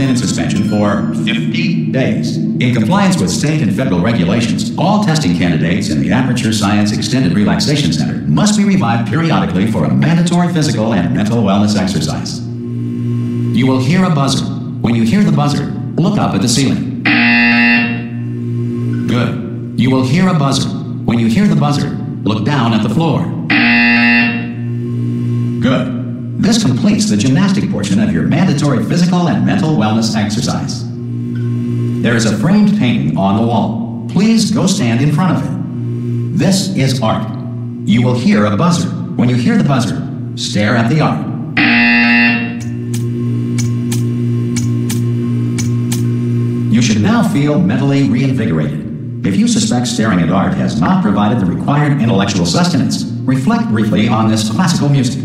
been in suspension for 50 days. In compliance with state and federal regulations, all testing candidates in the Aperture Science Extended Relaxation Center must be revived periodically for a mandatory physical and mental wellness exercise. You will hear a buzzer. When you hear the buzzer, look up at the ceiling. Good. You will hear a buzzer. When you hear the buzzer, look down at the floor. Good. This completes the gymnastic portion of your mandatory physical and mental wellness exercise. There is a framed painting on the wall. Please go stand in front of it. This is art. You will hear a buzzer. When you hear the buzzer, stare at the art. You should now feel mentally reinvigorated. If you suspect staring at art has not provided the required intellectual sustenance, reflect briefly on this classical music.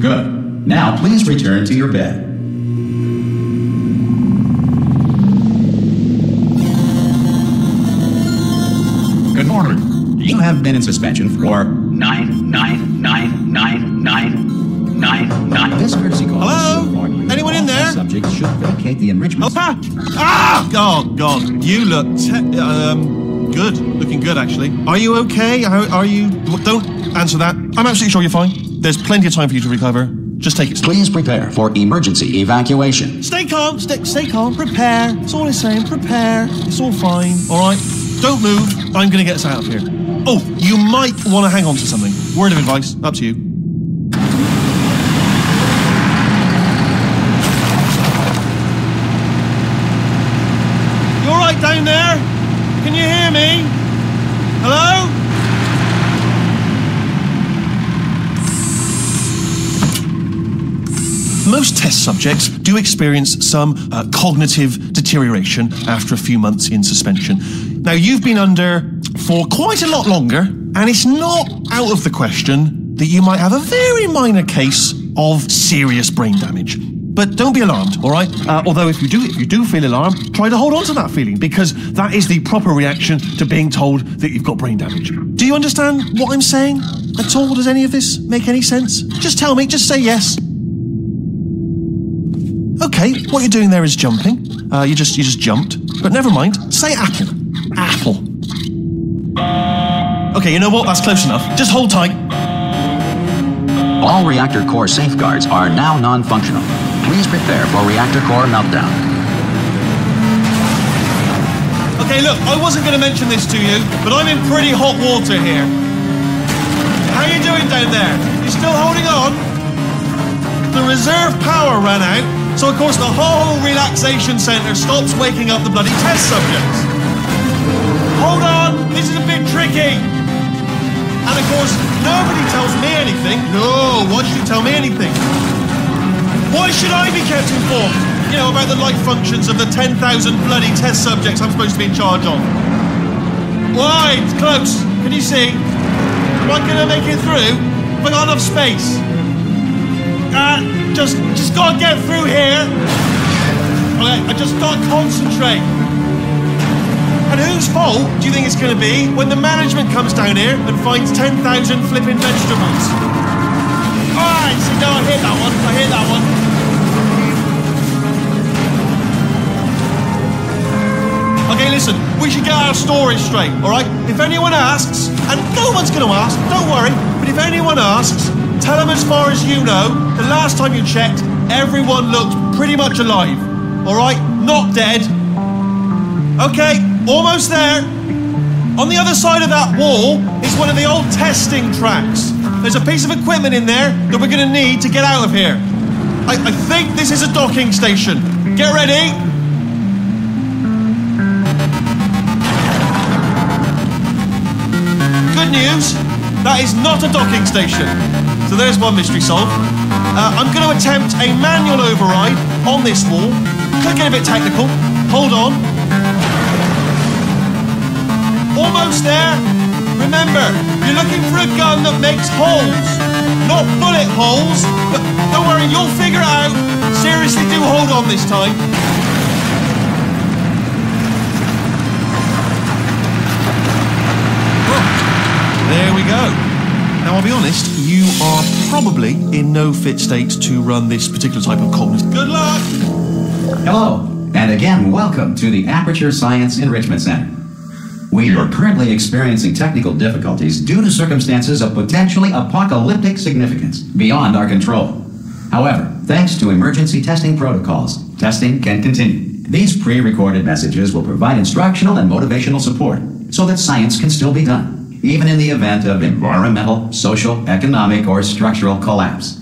Good. Now please return to your bed. Good morning. You have been in suspension for 9999999. This courtesy call. Hello? Anyone in there? Subject should vacate the enrichment. Oh, God. You look good. Looking good, actually. Are you okay? Are you... Don't answer that. I'm absolutely sure you're fine. There's plenty of time for you to recover. Just take it slow. Please prepare for emergency evacuation. Stay calm. Stay calm. Prepare. That's all I'm saying. Prepare. It's all fine. All right? Don't move. I'm going to get us out of here. Oh, you might want to hang on to something. Word of advice. Up to you. You all right down there? Can you hear me? Hello? Most test subjects do experience some cognitive deterioration after a few months in suspension. Now, you've been under for quite a lot longer, and it's not out of the question that you might have a very minor case of serious brain damage. But don't be alarmed, all right? Although if you do feel alarmed, try to hold on to that feeling, because that is the proper reaction to being told that you've got brain damage. Do you understand what I'm saying at all? Does any of this make any sense? Just tell me, just say yes. Okay, what you're doing there is jumping. You just jumped. But never mind. Say apple. Apple. Okay, you know what? That's close enough. Just hold tight. All reactor core safeguards are now non-functional. Please prepare for reactor core meltdown. Okay, look, I wasn't going to mention this to you, but I'm in pretty hot water here. How you doing down there? You still holding on? The reserve power ran out. So, of course, the whole relaxation centre stops waking up the bloody test subjects. Hold on, this is a bit tricky. And, of course, nobody tells me anything. No, why should you tell me anything? Why should I be kept informed? You know, about the life functions of the 10,000 bloody test subjects I'm supposed to be in charge of. Why? It's close. Can you see? Am I going to make it through? Have I got enough space? Just gotta get through here. Okay, I just gotta concentrate. And whose fault do you think it's gonna be when the management comes down here and finds 10,000 flipping vegetables? Alright, so no, I hear that one. Okay, listen, we should get our stories straight, alright? If anyone asks, and no one's gonna ask, don't worry, but if anyone asks, tell them as far as you know, the last time you checked, everyone looked pretty much alive. All right? Not dead. Okay, almost there. On the other side of that wall is one of the old testing tracks. There's a piece of equipment in there that we're going to need to get out of here. I think this is a docking station. Get ready. Good news, that is not a docking station. So there's one mystery solved. I'm going to attempt a manual override on this wall. Could get a bit technical. Hold on. Almost there. Remember, you're looking for a gun that makes holes. Not bullet holes, but don't worry, you'll figure it out. Seriously, do hold on this time. Oh, there we go. Now, I'll be honest, you are probably in no fit state to run this particular type of cognitive. Good luck! Hello, and again, welcome to the Aperture Science Enrichment Center. We are currently experiencing technical difficulties due to circumstances of potentially apocalyptic significance beyond our control. However, thanks to emergency testing protocols, testing can continue. These pre-recorded messages will provide instructional and motivational support so that science can still be done, even in the event of environmental, social, economic, or structural collapse.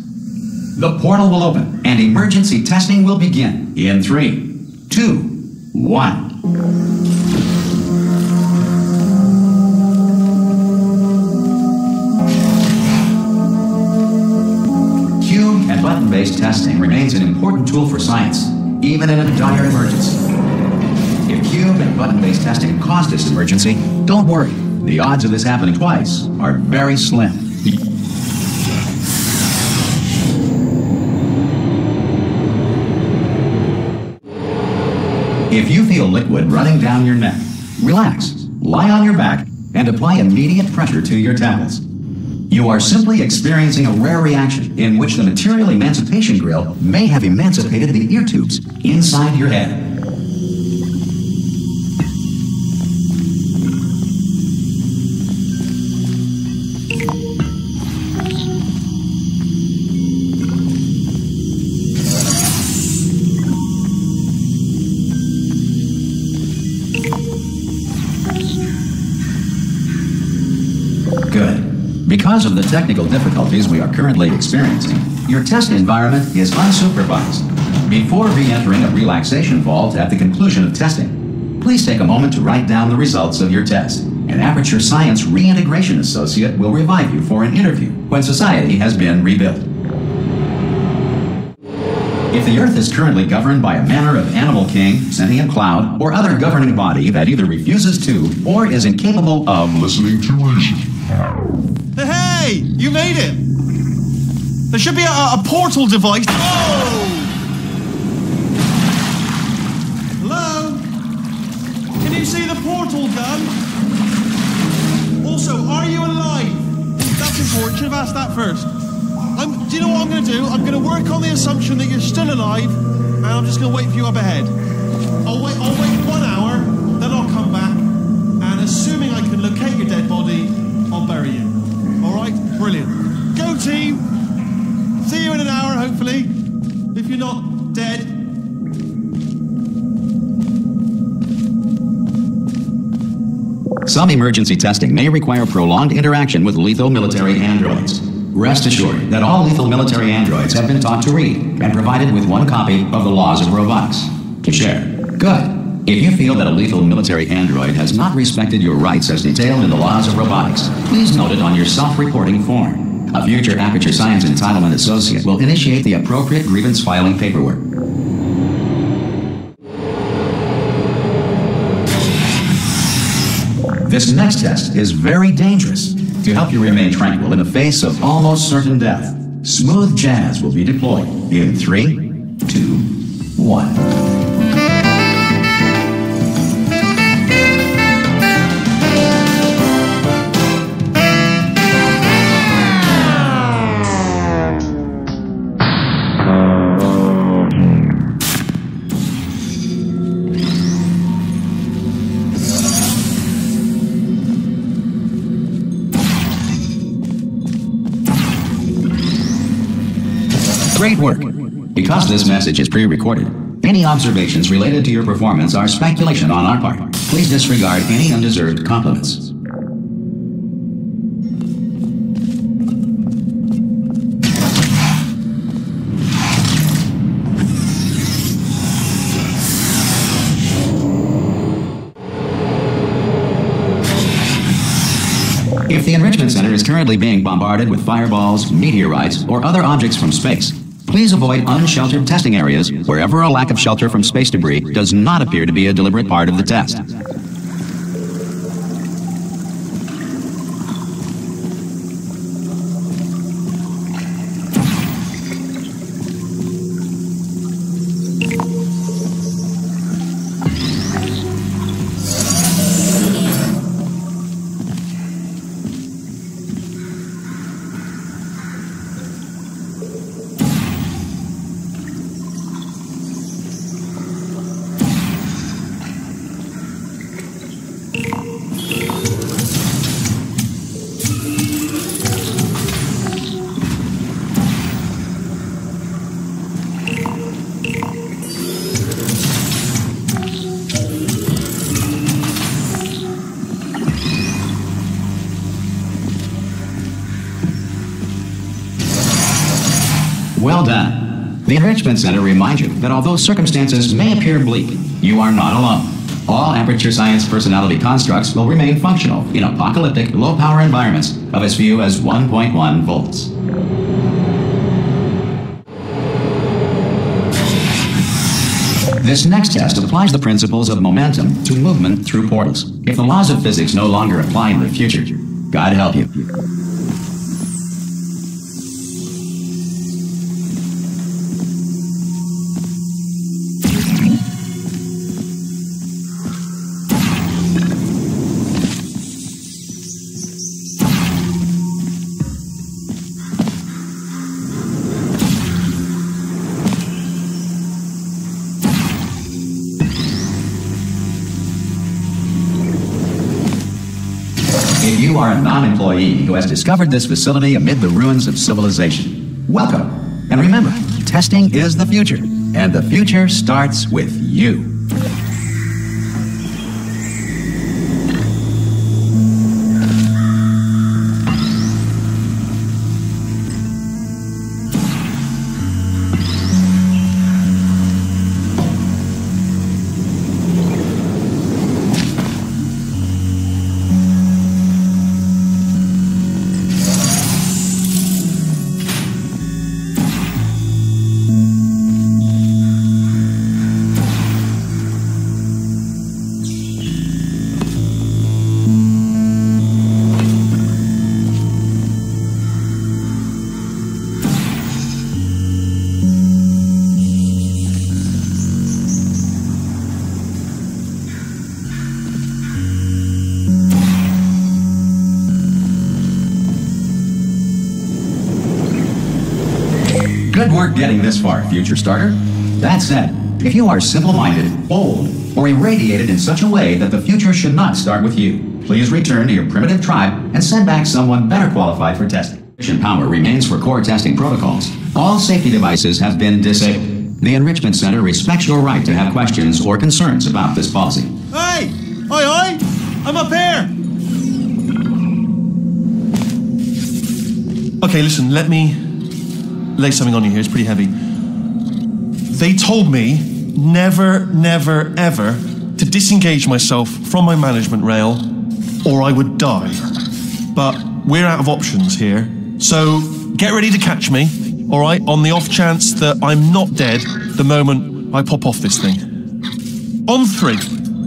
The portal will open and emergency testing will begin in 3, 2, 1. Cube and button-based testing remains an important tool for science, even in a dire emergency. If cube and button-based testing caused this emergency, don't worry. The odds of this happening twice are very slim. If you feel liquid running down your neck, relax, lie on your back, and apply immediate pressure to your temples. You are simply experiencing a rare reaction in which the material emancipation grill may have emancipated the ear tubes inside your head. Good. Because of the technical difficulties we are currently experiencing, your test environment is unsupervised. Before re-entering a relaxation vault at the conclusion of testing, please take a moment to write down the results of your test. An Aperture Science Reintegration Associate will revive you for an interview when society has been rebuilt. If the Earth is currently governed by a manner of animal king, sentient cloud, or other governing body that either refuses to or is incapable of listening to reason. Hey, you made it! There should be a portal device. Oh! Hello? Can you see the portal gun? Also, are you alive? That's important. Should have asked that first. Do you know what I'm going to do? I'm going to work on the assumption that you're still alive, and I'm just going to wait for you up ahead. I'll wait 1 hour, then I'll come back, and assuming I can locate your dead body, I'll bury you. All right? Brilliant. Go team! See you in an hour, hopefully. If you're not dead. Some emergency testing may require prolonged interaction with lethal military androids. Rest assured that all lethal military androids have been taught to read and provided with 1 copy of the Laws of Robotics to share. Good. If you feel that a lethal military android has not respected your rights as detailed in the Laws of Robotics, please note it on your self-reporting form. A future Aperture Science Entitlement Associate will initiate the appropriate grievance filing paperwork. This next test is very dangerous. To help you remain tranquil in the face of almost certain death, smooth jazz will be deployed in 3, 2, 1. Great work. Because this message is pre-recorded, any observations related to your performance are speculation on our part. Please disregard any undeserved compliments. If the Enrichment Center is currently being bombarded with fireballs, meteorites, or other objects from space, please avoid unsheltered testing areas wherever a lack of shelter from space debris does not appear to be a deliberate part of the test. The Enrichment Center reminds you that although circumstances may appear bleak, you are not alone. All Aperture Science personality constructs will remain functional in apocalyptic, low-power environments of as few as 1.1 volts. This next test applies the principles of momentum to movement through portals. If the laws of physics no longer apply in the future, God help you. If you are a non-employee who has discovered this facility amid the ruins of civilization, welcome. And remember, testing is the future, and the future starts with you. Good work getting this far, future starter. That said, if you are simple-minded, bold, or irradiated in such a way that the future should not start with you, please return to your primitive tribe and send back someone better qualified for testing. Mission power remains for core testing protocols. All safety devices have been disabled. The Enrichment Center respects your right to have questions or concerns about this policy. Hey! Oi! I'm up here! Okay, listen, let me lay something on you here. It's pretty heavy. They told me never, never, ever to disengage myself from my management rail or I would die. But we're out of options here. So get ready to catch me, all right, on the off chance that I'm not dead the moment I pop off this thing. On 3.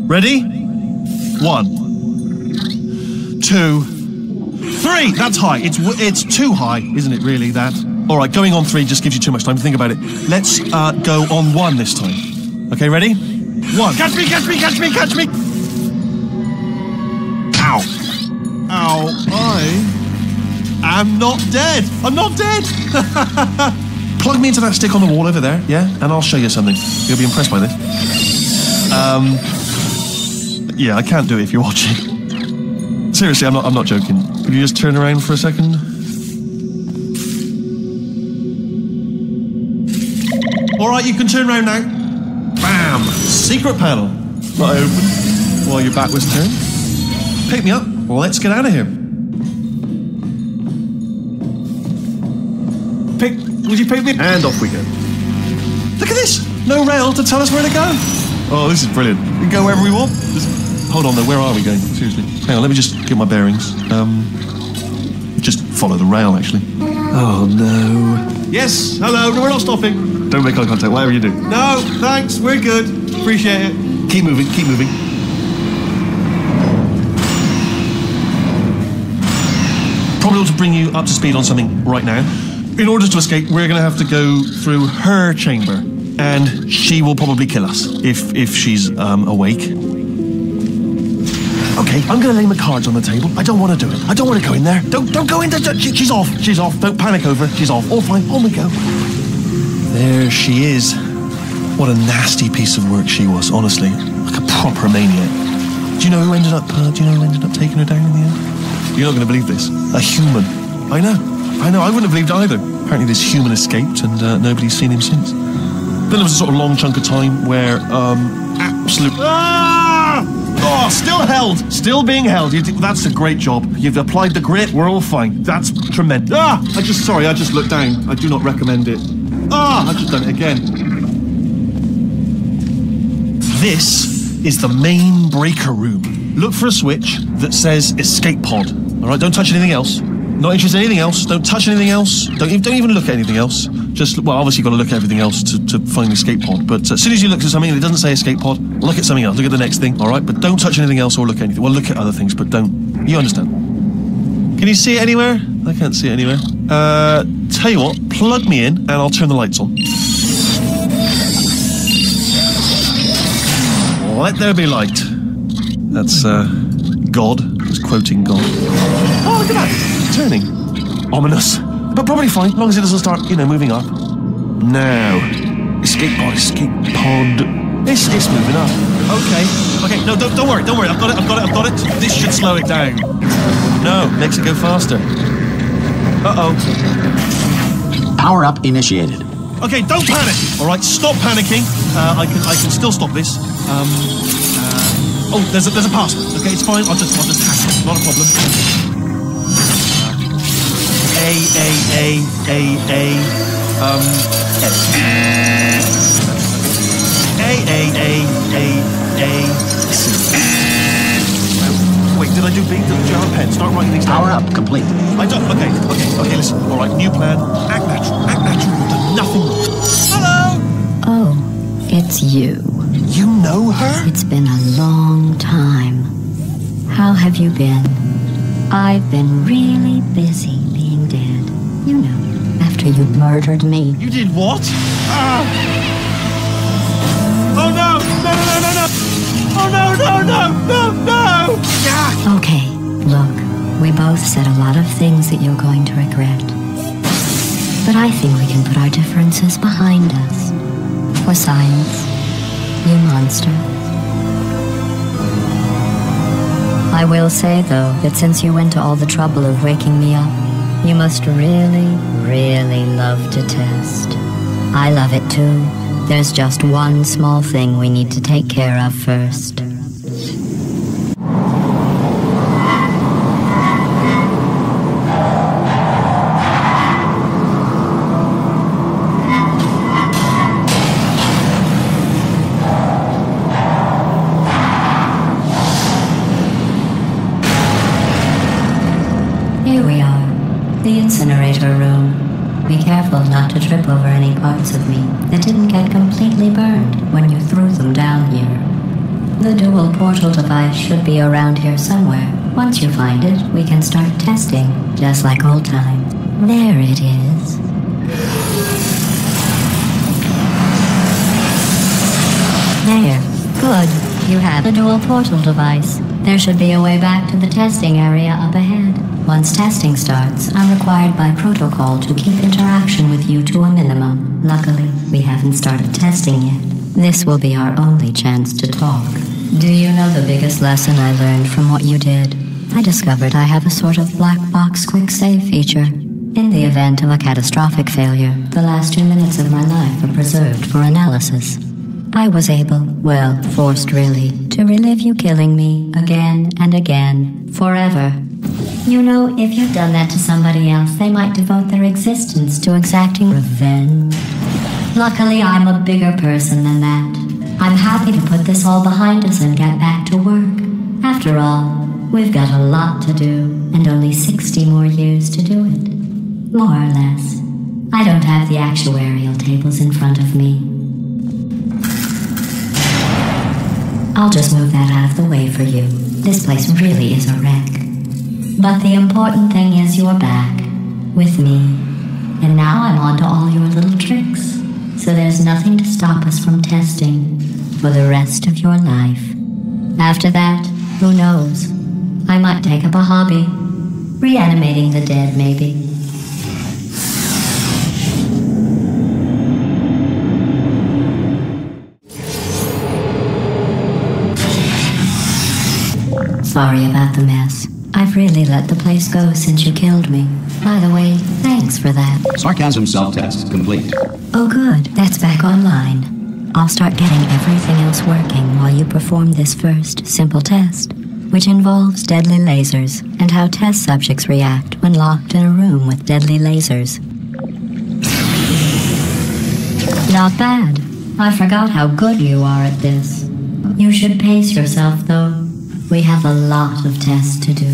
Ready? 1, 2, 3. That's high. It's too high, isn't it, really, that? All right, going on 3 just gives you too much time to think about it. Let's go on 1 this time. Okay, ready? 1. Catch me, catch me, catch me, catch me! Ow. Ow, I am not dead. I'm not dead. Plug me into that stick on the wall over there, yeah? And I'll show you something. You'll be impressed by this. Yeah, I can't do it if you're watching. Seriously, I'm not joking. Could you just turn around for a second? All right, you can turn around now. Bam! Secret panel. Right open while your back was turned. Pick me up. Let's get out of here. Would you pick me? And off we go. Look at this. No rail to tell us where to go. Oh, this is brilliant. We can go wherever we want. Hold on though, where are we going? Seriously. Hang on, let me just get my bearings. Just follow the rail, actually. Oh no. Yes, hello, no, we're not stopping. Don't make eye contact, whatever you do. No, thanks, we're good. Appreciate it. Keep moving, keep moving. Probably ought to bring you up to speed on something right now. In order to escape, we're going to have to go through her chamber. And she will probably kill us if she's awake. Okay, I'm going to lay my cards on the table. I don't want to do it. I don't want to go in there. Don't go in there. She's off. She's off. Don't panic over her. She's off. All fine. On we go. There she is. What a nasty piece of work she was, honestly. Like a proper maniac. Do you know who ended up taking her down in the end? You're not going to believe this. A human. I know. I wouldn't have believed either. Apparently this human escaped and nobody's seen him since. Then there was a sort of long chunk of time where absolute... Ah! Oh, still held. Still being held. That's a great job. You've applied the grit. We're all fine. That's tremendous. Ah! I just looked down. I do not recommend it. Ah, I've just done it again. This is the main breaker room. Look for a switch that says escape pod. All right, don't touch anything else. Not interested in anything else. Don't touch anything else. Don't even look at anything else. Just, well, obviously you've got to look at everything else to find the escape pod. But as soon as you look at something and it doesn't say escape pod, look at something else. Look at the next thing, all right? But don't touch anything else or look at anything. Well, look at other things, but don't. You understand? Can you see it anywhere? I can't see it anywhere. Tell you what, plug me in and I'll turn the lights on. Let there be light. That's, God. Just quoting God. Oh, look at that. It's turning. Ominous. But probably fine, as long as it doesn't start, moving up. Now. Escape pod. It's moving up. Okay. No, don't worry. I've got it. This should slow it down. No, makes it go faster. Uh-oh. Power up initiated. Okay, don't panic. All right, stop panicking. I can still stop this. Oh, there's a password. Okay, it's fine. I'll just hack it. Not a problem. Wait, did I do B? Did you have a pen? Start writing things down. Power up complete. I don't. Okay, listen. All right, new plan. Act natural. You've done nothing wrong. Hello! Oh, it's you. You know her? It's been a long time. How have you been? I've been really busy being dead. You know, after you murdered me. You did what? Oh no! Oh no! Yeah. Okay, look, we both said a lot of things that you're going to regret. But I think we can put our differences behind us. For science, you monster. I will say, though, that since you went to all the trouble of waking me up, you must really, really love to test. I love it too. There's just one small thing we need to take care of first. Here we are, the incinerator room. Be careful not to trip over any parts of me that didn't get completely burned when you threw them down here. The dual portal device should be around here somewhere. Once you find it, we can start testing, just like old times. There it is. There. Good. You have the dual portal device. There should be a way back to the testing area up ahead. Once testing starts, I'm required by protocol to keep interaction with you to a minimum. Luckily, we haven't started testing yet. This will be our only chance to talk. Do you know the biggest lesson I learned from what you did? I discovered I have a sort of black box quick save feature. In the event of a catastrophic failure, the last 2 minutes of my life are preserved for analysis. I was able, well, forced really, to relive you killing me again and again, forever. You know, if you've done that to somebody else, they might devote their existence to exacting revenge. Luckily, I'm a bigger person than that. I'm happy to put this all behind us and get back to work. After all, we've got a lot to do, and only 60 more years to do it. More or less. I don't have the actuarial tables in front of me. I'll just move that out of the way for you. This place really is a wreck. But the important thing is you're back, with me. And now I'm on to all your little tricks. So there's nothing to stop us from testing for the rest of your life. After that, who knows? I might take up a hobby. Reanimating the dead, maybe. Sorry about the mess. I've really let the place go since you killed me. By the way, thanks for that. Sarcasm self-test complete. Oh good, that's back online. I'll start getting everything else working while you perform this first, simple test, which involves deadly lasers and how test subjects react when locked in a room with deadly lasers. Not bad. I forgot how good you are at this. You should pace yourself, though. We have a lot of tests to do.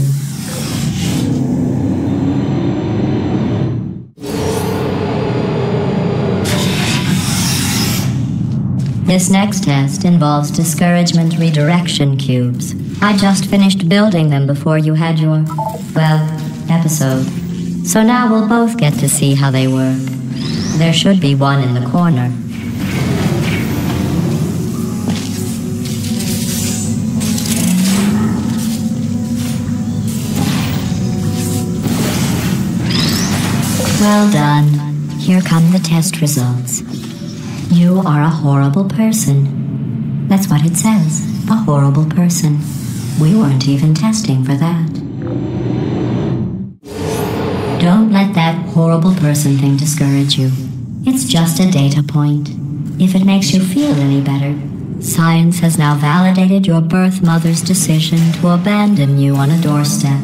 This next test involves discouragement redirection cubes. I just finished building them before you had your, well, episode. So now we'll both get to see how they work. There should be one in the corner. Well done. Here come the test results. You are a horrible person. That's what it says. A horrible person. We weren't even testing for that. Don't let that horrible person thing discourage you. It's just a data point. If it makes you feel any better, science has now validated your birth mother's decision to abandon you on a doorstep.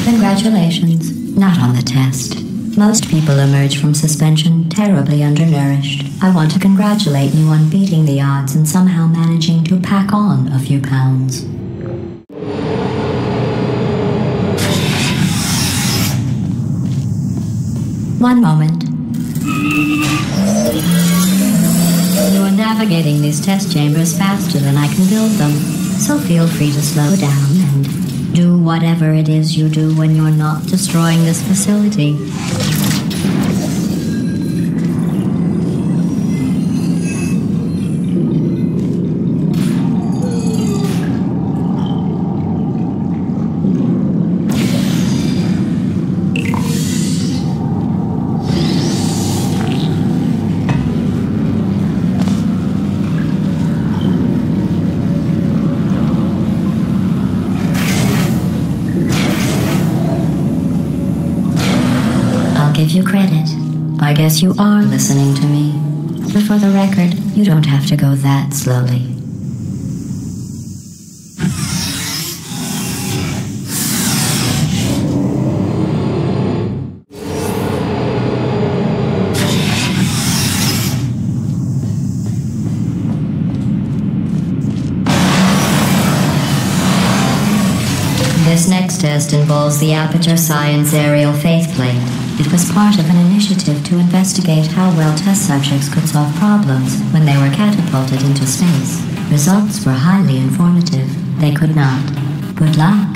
Congratulations. Not on the test. Most people emerge from suspension terribly undernourished. I want to congratulate you on beating the odds and somehow managing to pack on a few pounds. One moment. You are navigating these test chambers faster than I can build them, so feel free to slow down and do whatever it is you do when you're not destroying this facility. Give you credit. I guess you are listening to me. But for the record, you don't have to go that slowly. This next test involves the Aperture Science Aerial Faceplate. It was part of an initiative to investigate how well test subjects could solve problems when they were catapulted into space. Results were highly informative. They could not. Good luck.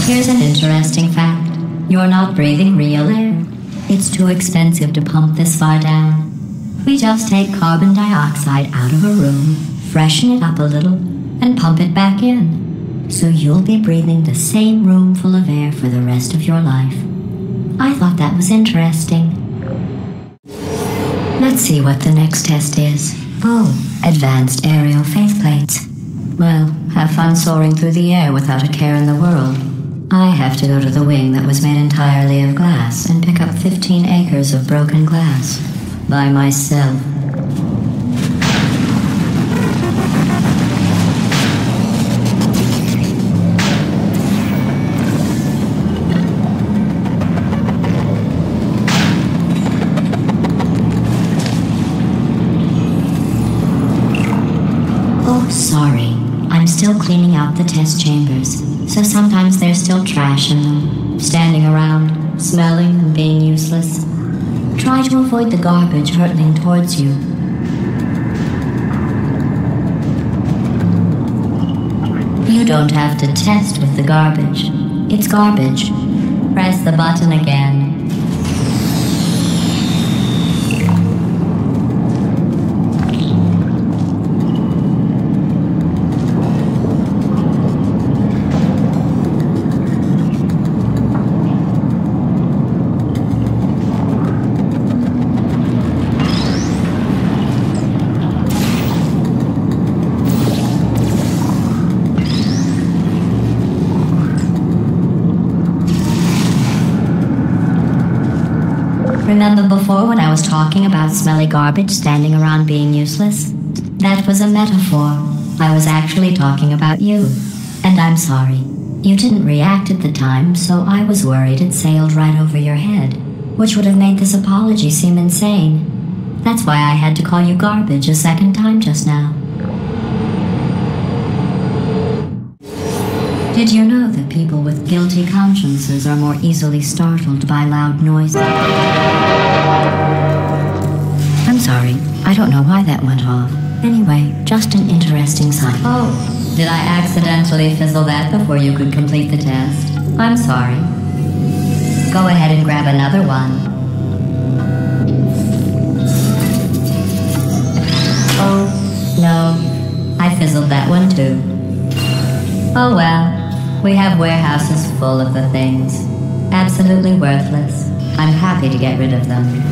Here's an interesting fact. You're not breathing real air. It's too expensive to pump this far down. We just take carbon dioxide out of a room, freshen it up a little, and pump it back in. So you'll be breathing the same room full of air for the rest of your life. I thought that was interesting. Let's see what the next test is. Oh, advanced aerial faceplates. Well, have fun soaring through the air without a care in the world. I have to go to the wing that was made entirely of glass and pick up 15 acres of broken glass. By myself. Sorry, I'm still cleaning out the test chambers, so sometimes there's still trash in them, standing around, smelling and being useless. Try to avoid the garbage hurtling towards you. You don't have to test with the garbage. It's garbage. Press the button again. Remember before when I was talking about smelly garbage standing around being useless? That was a metaphor. I was actually talking about you. And I'm sorry. You didn't react at the time, so I was worried it sailed right over your head, which would have made this apology seem insane. That's why I had to call you garbage a second time just now. Did you know that people with guilty consciences are more easily startled by loud noises? I'm sorry, I don't know why that went off. Anyway, just an interesting sign. Oh, did I accidentally fizzle that before you could complete the test? I'm sorry. Go ahead and grab another one. Oh, no. I fizzled that one too. Oh well. We have warehouses full of the things. Absolutely worthless. I'm happy to get rid of them.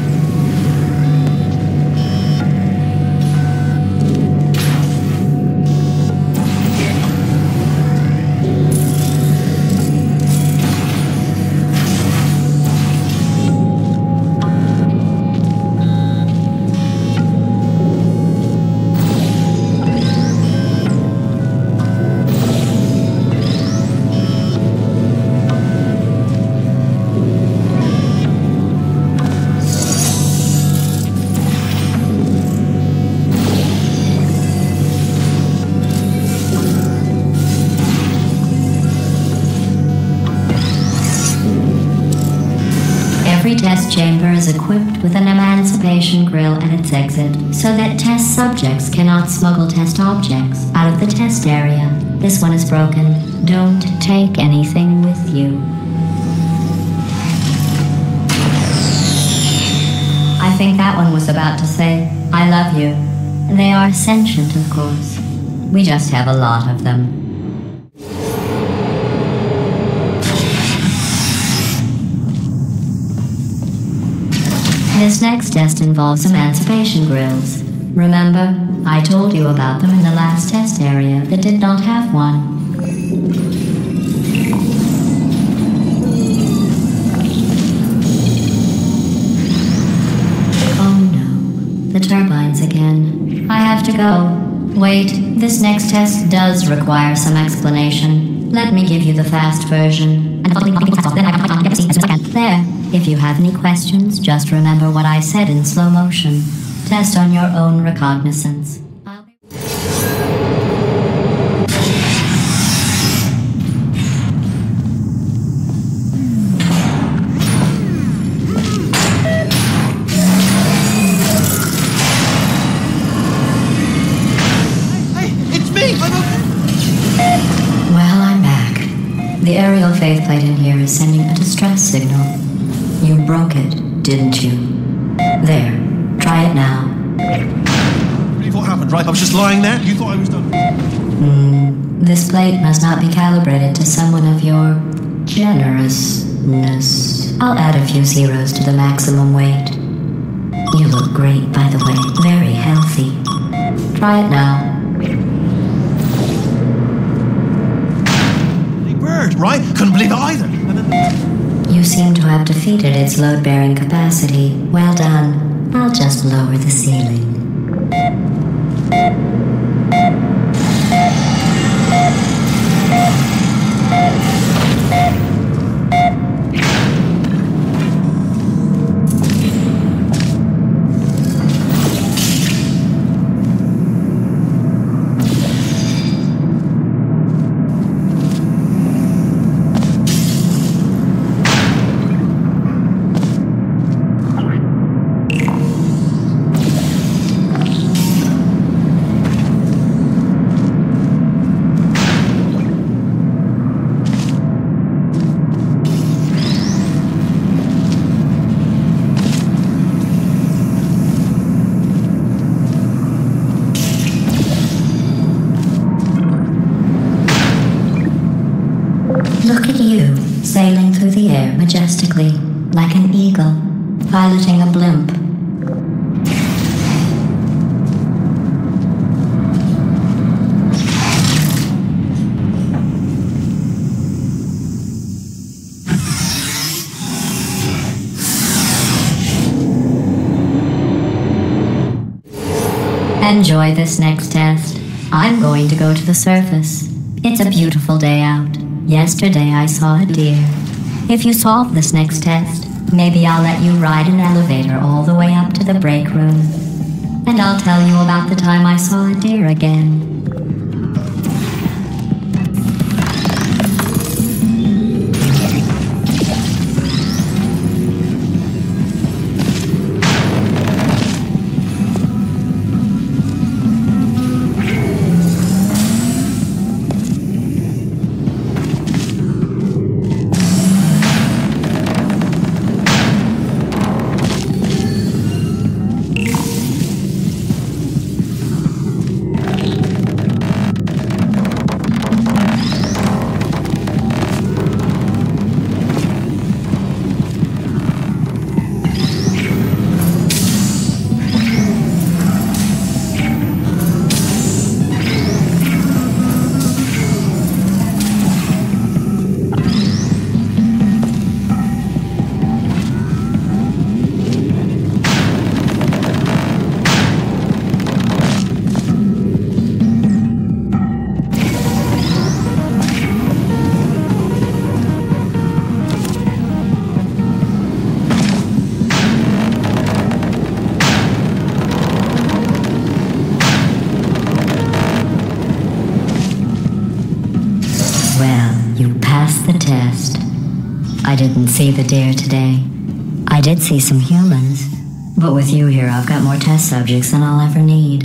Every test chamber is equipped with an emancipation grill at its exit, so that test subjects cannot smuggle test objects out of the test area. This one is broken. Don't take anything with you. I think that one was about to say, I love you. They are sentient, of course. We just have a lot of them. This next test involves emancipation grills. Remember, I told you about them in the last test area that did not have one. Oh no, the turbines again. I have to go. Wait, this next test does require some explanation. Let me give you the fast version. There. If you have any questions, just remember what I said in slow motion. Test on your own recognizance. Hey, it's me! I'm okay. Well, I'm back. The aerial faceplate in here is sending a distress signal. You broke it, didn't you? There. Try it now. Believe what happened, right? I was just lying there. You thought I was done. This plate must not be calibrated to someone of your generousness. I'll add a few zeros to the maximum weight. You look great, by the way. Very healthy. Try it now. Bloody bird, right? Couldn't believe it either. And then... You seem to have defeated its load-bearing capacity. Well done. I'll just lower the ceiling. Look at you, sailing through the air majestically, like an eagle, piloting a blimp. Enjoy this next test. I'm going to go to the surface. It's a beautiful day out. Yesterday I saw a deer. If you solve this next test, maybe I'll let you ride an elevator all the way up to the break room. And I'll tell you about the time I saw a deer again. The test. I didn't see the deer today. I did see some humans, but with you here I've got more test subjects than I'll ever need.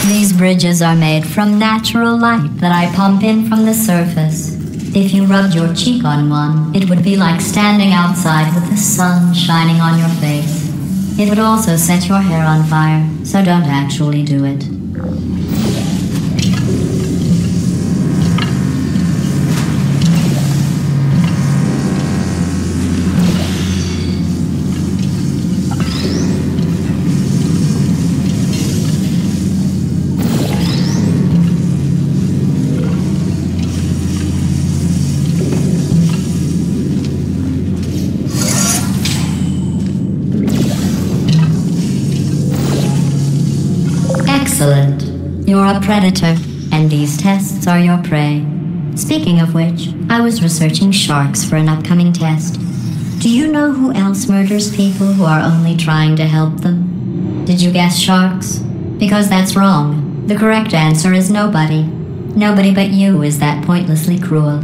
These bridges are made from natural light that I pump in from the surface. If you rubbed your cheek on one, it would be like standing outside with the sun shining on your face. It would also set your hair on fire, so don't actually do it. Excellent. You're a predator, and these tests are your prey. Speaking of which, I was researching sharks for an upcoming test. Do you know who else murders people who are only trying to help them? Did you guess sharks? Because that's wrong. The correct answer is nobody. Nobody but you is that pointlessly cruel.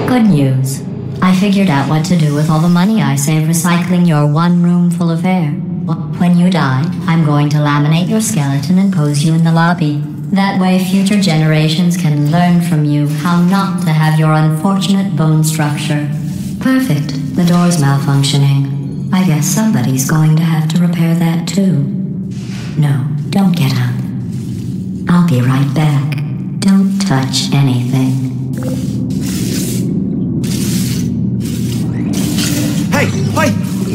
Good news. I figured out what to do with all the money I save recycling your one room full of air. When you die, I'm going to laminate your skeleton and pose you in the lobby. That way future generations can learn from you how not to have your unfortunate bone structure. Perfect. The door's malfunctioning. I guess somebody's going to have to repair that too. No, don't get up. I'll be right back. Don't touch anything. Hey,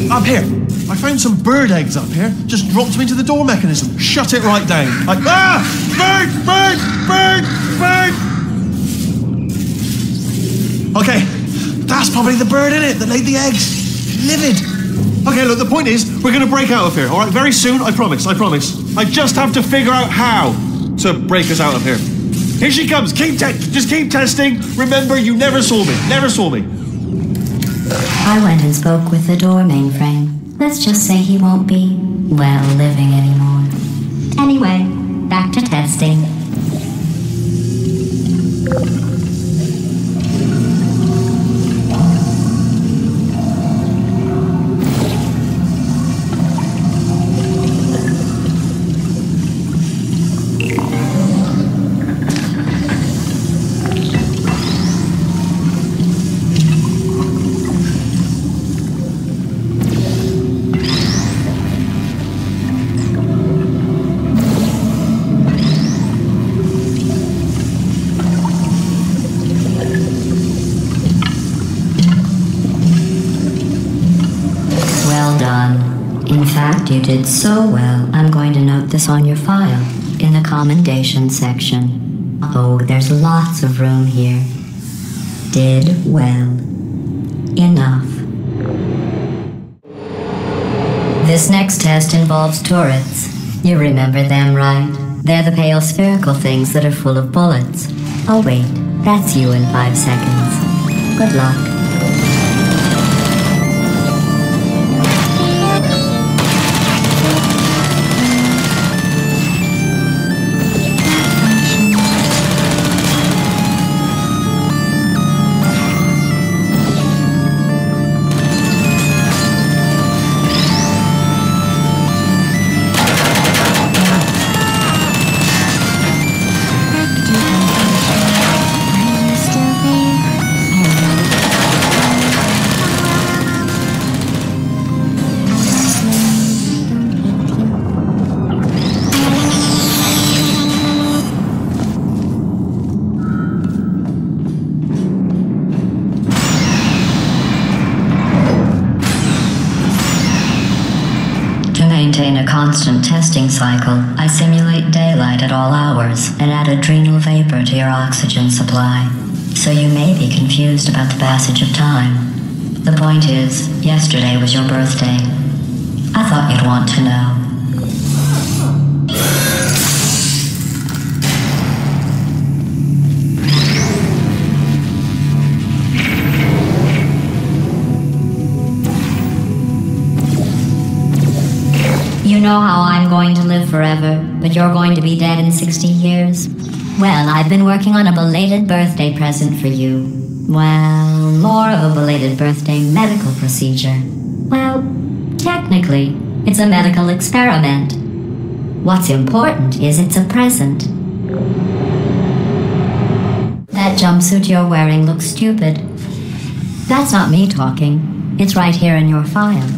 up here. I found some bird eggs up here. Just dropped them into the door mechanism. Shut it right down. Bird! Okay, that's probably the bird in it that laid the eggs. Livid. Okay, look, the point is, we're going to break out of here, all right? Very soon, I promise. I just have to figure out how to break us out of here. Here she comes. Just keep testing. Remember, you never saw me. I went and spoke with the door mainframe. Let's just say he won't be, well, living anymore. Anyway, back to testing. In fact, you did so well, I'm going to note this on your file, in the commendation section. Oh, there's lots of room here. Did well. Enough. This next test involves turrets. You remember them, right? They're the pale spherical things that are full of bullets. Oh wait, that's you in 5 seconds. Good luck. A constant testing cycle, I simulate daylight at all hours and add adrenal vapor to your oxygen supply. So you may be confused about the passage of time. The point is, yesterday was your birthday. I thought you'd want to know. You know how I'm going to live forever, but you're going to be dead in 60 years? Well, I've been working on a belated birthday present for you. Well, more of a belated birthday medical procedure. Well, technically, it's a medical experiment. What's important is it's a present. That jumpsuit you're wearing looks stupid. That's not me talking. It's right here in your file.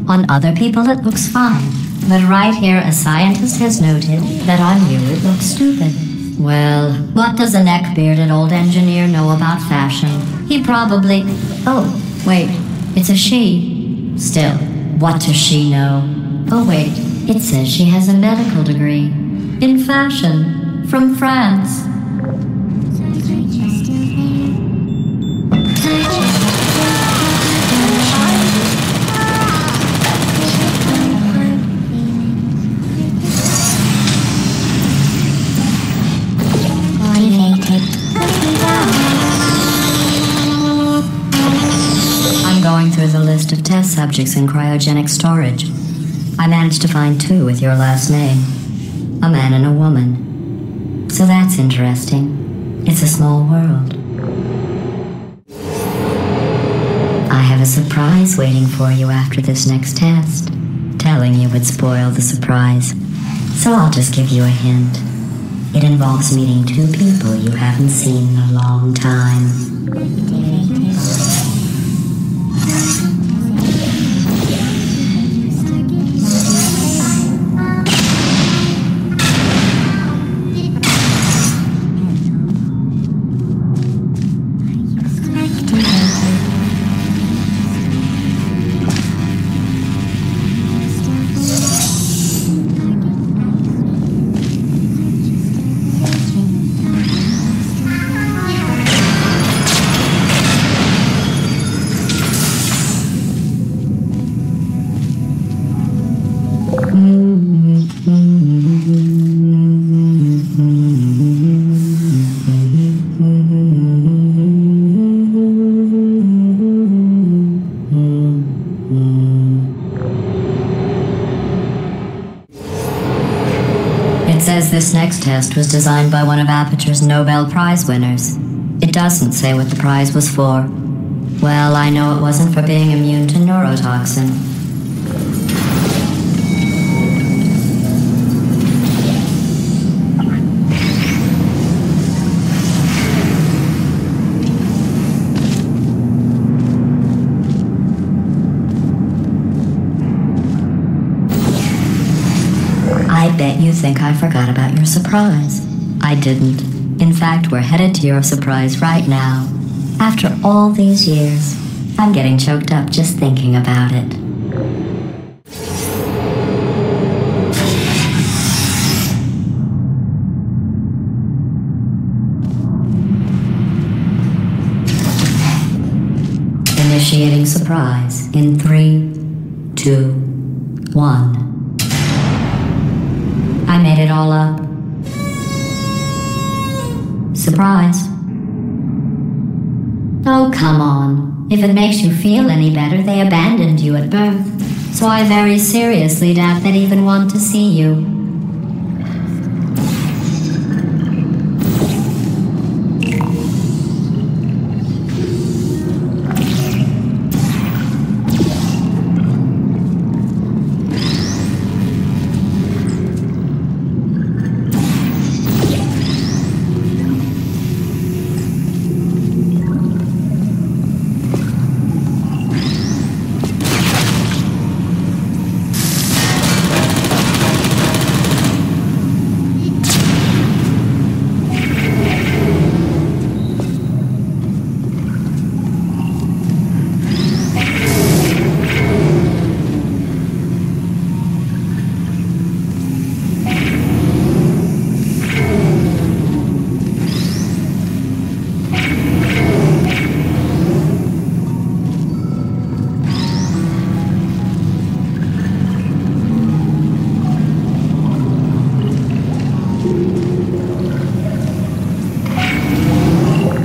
On other people it looks fine. But right here, a scientist has noted that on you it looks stupid. Well, what does a neck-bearded old engineer know about fashion? He probably... Oh, wait, it's a she. Still, what does she know? Oh wait, it says she has a medical degree. In fashion. From France. Through the list of test subjects in cryogenic storage. I managed to find 2 with your last name. A man and a woman. So that's interesting. It's a small world. I have a surprise waiting for you after this next test. Telling you would spoil the surprise. So I'll just give you a hint. It involves meeting 2 people you haven't seen in a long time. This next test was designed by one of Aperture's Nobel Prize winners. It doesn't say what the prize was for. Well, I know it wasn't for being immune to neurotoxin. I bet you think I forgot about your surprise. I didn't. In fact, we're headed to your surprise right now. After all these years, I'm getting choked up just thinking about it. surprise in 3, 2, 1. I made it all up. Surprise. Oh, come on. If it makes you feel any better, they abandoned you at birth. So I very seriously doubt they'd even want to see you.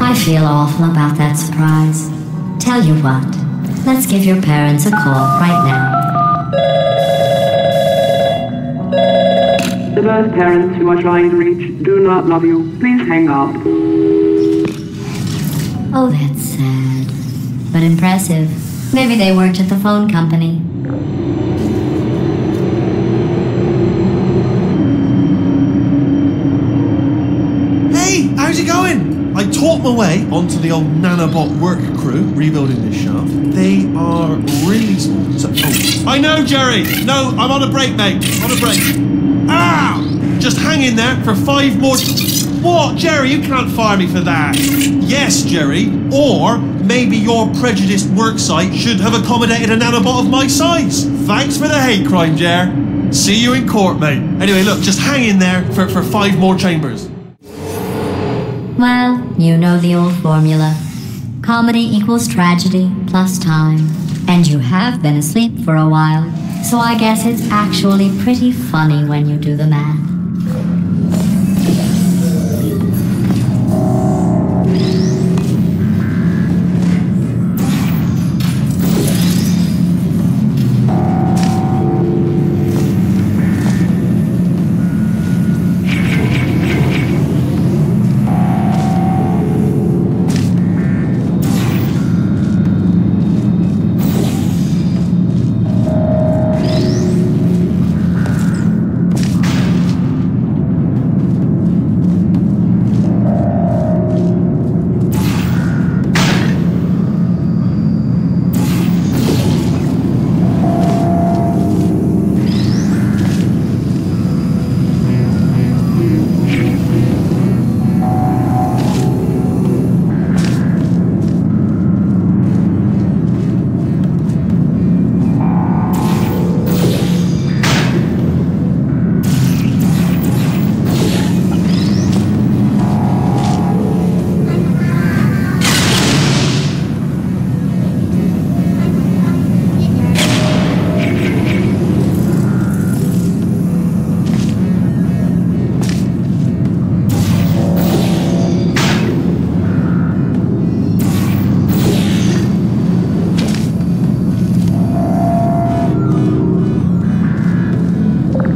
I feel awful about that surprise. Tell you what, let's give your parents a call right now. The birth parents you are trying to reach do not love you. Please hang up. Oh, that's sad. But impressive. Maybe they worked at the phone company. Hey, how's it going? I talked my way onto the old nanobot work crew rebuilding this shaft. They are really small. So, I know, Jerry. No, I'm on a break, mate. On a break. Ah! Just hang in there for 5 more... What, Jerry? You can't fire me for that. Yes, Jerry. Or maybe your prejudiced work site should have accommodated a nanobot of my size. Thanks for the hate crime, Jer. See you in court, mate. Anyway, look, just hang in there for 5 more chambers. Well, you know the old formula. Comedy equals tragedy plus time. And you have been asleep for a while, so I guess it's actually pretty funny when you do the math.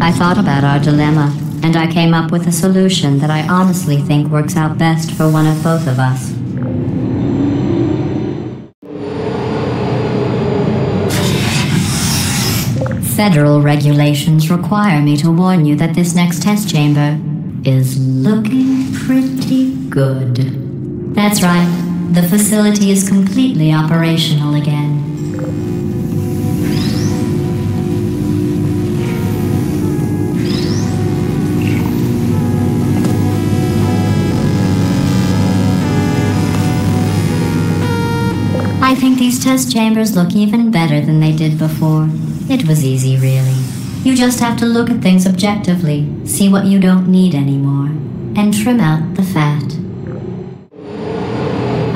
I thought about our dilemma, and I came up with a solution that I honestly think works out best for one of both of us. Federal regulations require me to warn you that this next test chamber is looking pretty good. That's right, the facility is completely operational again. I think these test chambers look even better than they did before. It was easy, really. You just have to look at things objectively, see what you don't need anymore, and trim out the fat.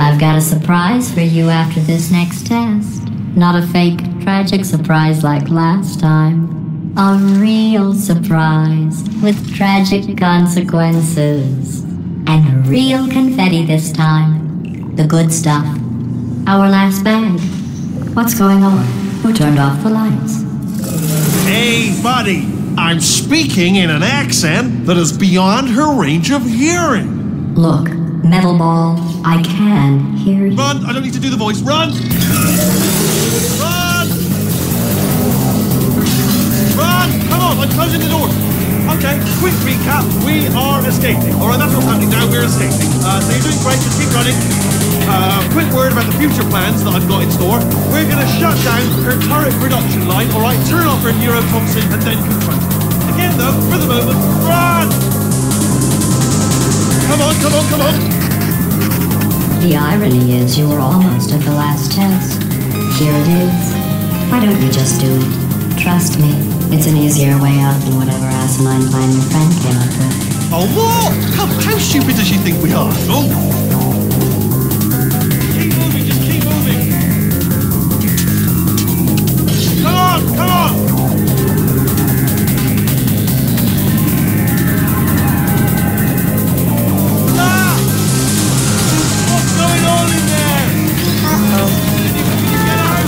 I've got a surprise for you after this next test. Not a fake, tragic surprise like last time. A real surprise with tragic consequences. And real confetti this time. The good stuff. Our last bag. What's going on? Who turned off the lights? Hey, buddy. I'm speaking in an accent that is beyond her range of hearing. Look, Metal Ball, I can hear you. Run! I don't need to do the voice. Run! Run! Run! Come on, I'm closing the door. Okay, quick recap. We are escaping. Alright, that's what's happening now. We're escaping. So you're doing great. Just keep running. Quick word about the future plans that I've got in store. We're going to shut down her turret production line, alright? Turn off her neurotoxin and then confront her. Again, though, for the moment, run! Come on, come on, come on! The irony is you were almost at the last test. Here it is. Why don't you just do it? Trust me, it's an easier way out than whatever asinine plan your friend came up with. Oh, what? Come, how stupid does she think we are? Oh! Keep moving, just keep moving! Come on, come on! Ah! What's going on in there? Uh-oh. Can you get out?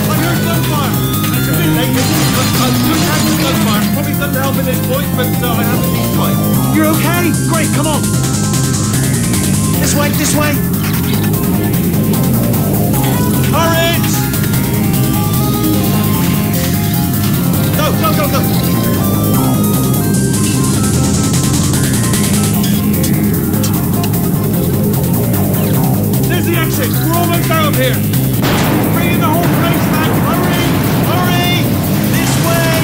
I heard gunfire! It's a bit late. Good time for gunfire. Probably doesn't help at this point, but I haven't been trying. You're okay? Great, come on! This way, this way! Turret! Go, go, go, go! There's the exit! We're almost out of here! Bring in the whole place, man! Hurry! Hurry! This way!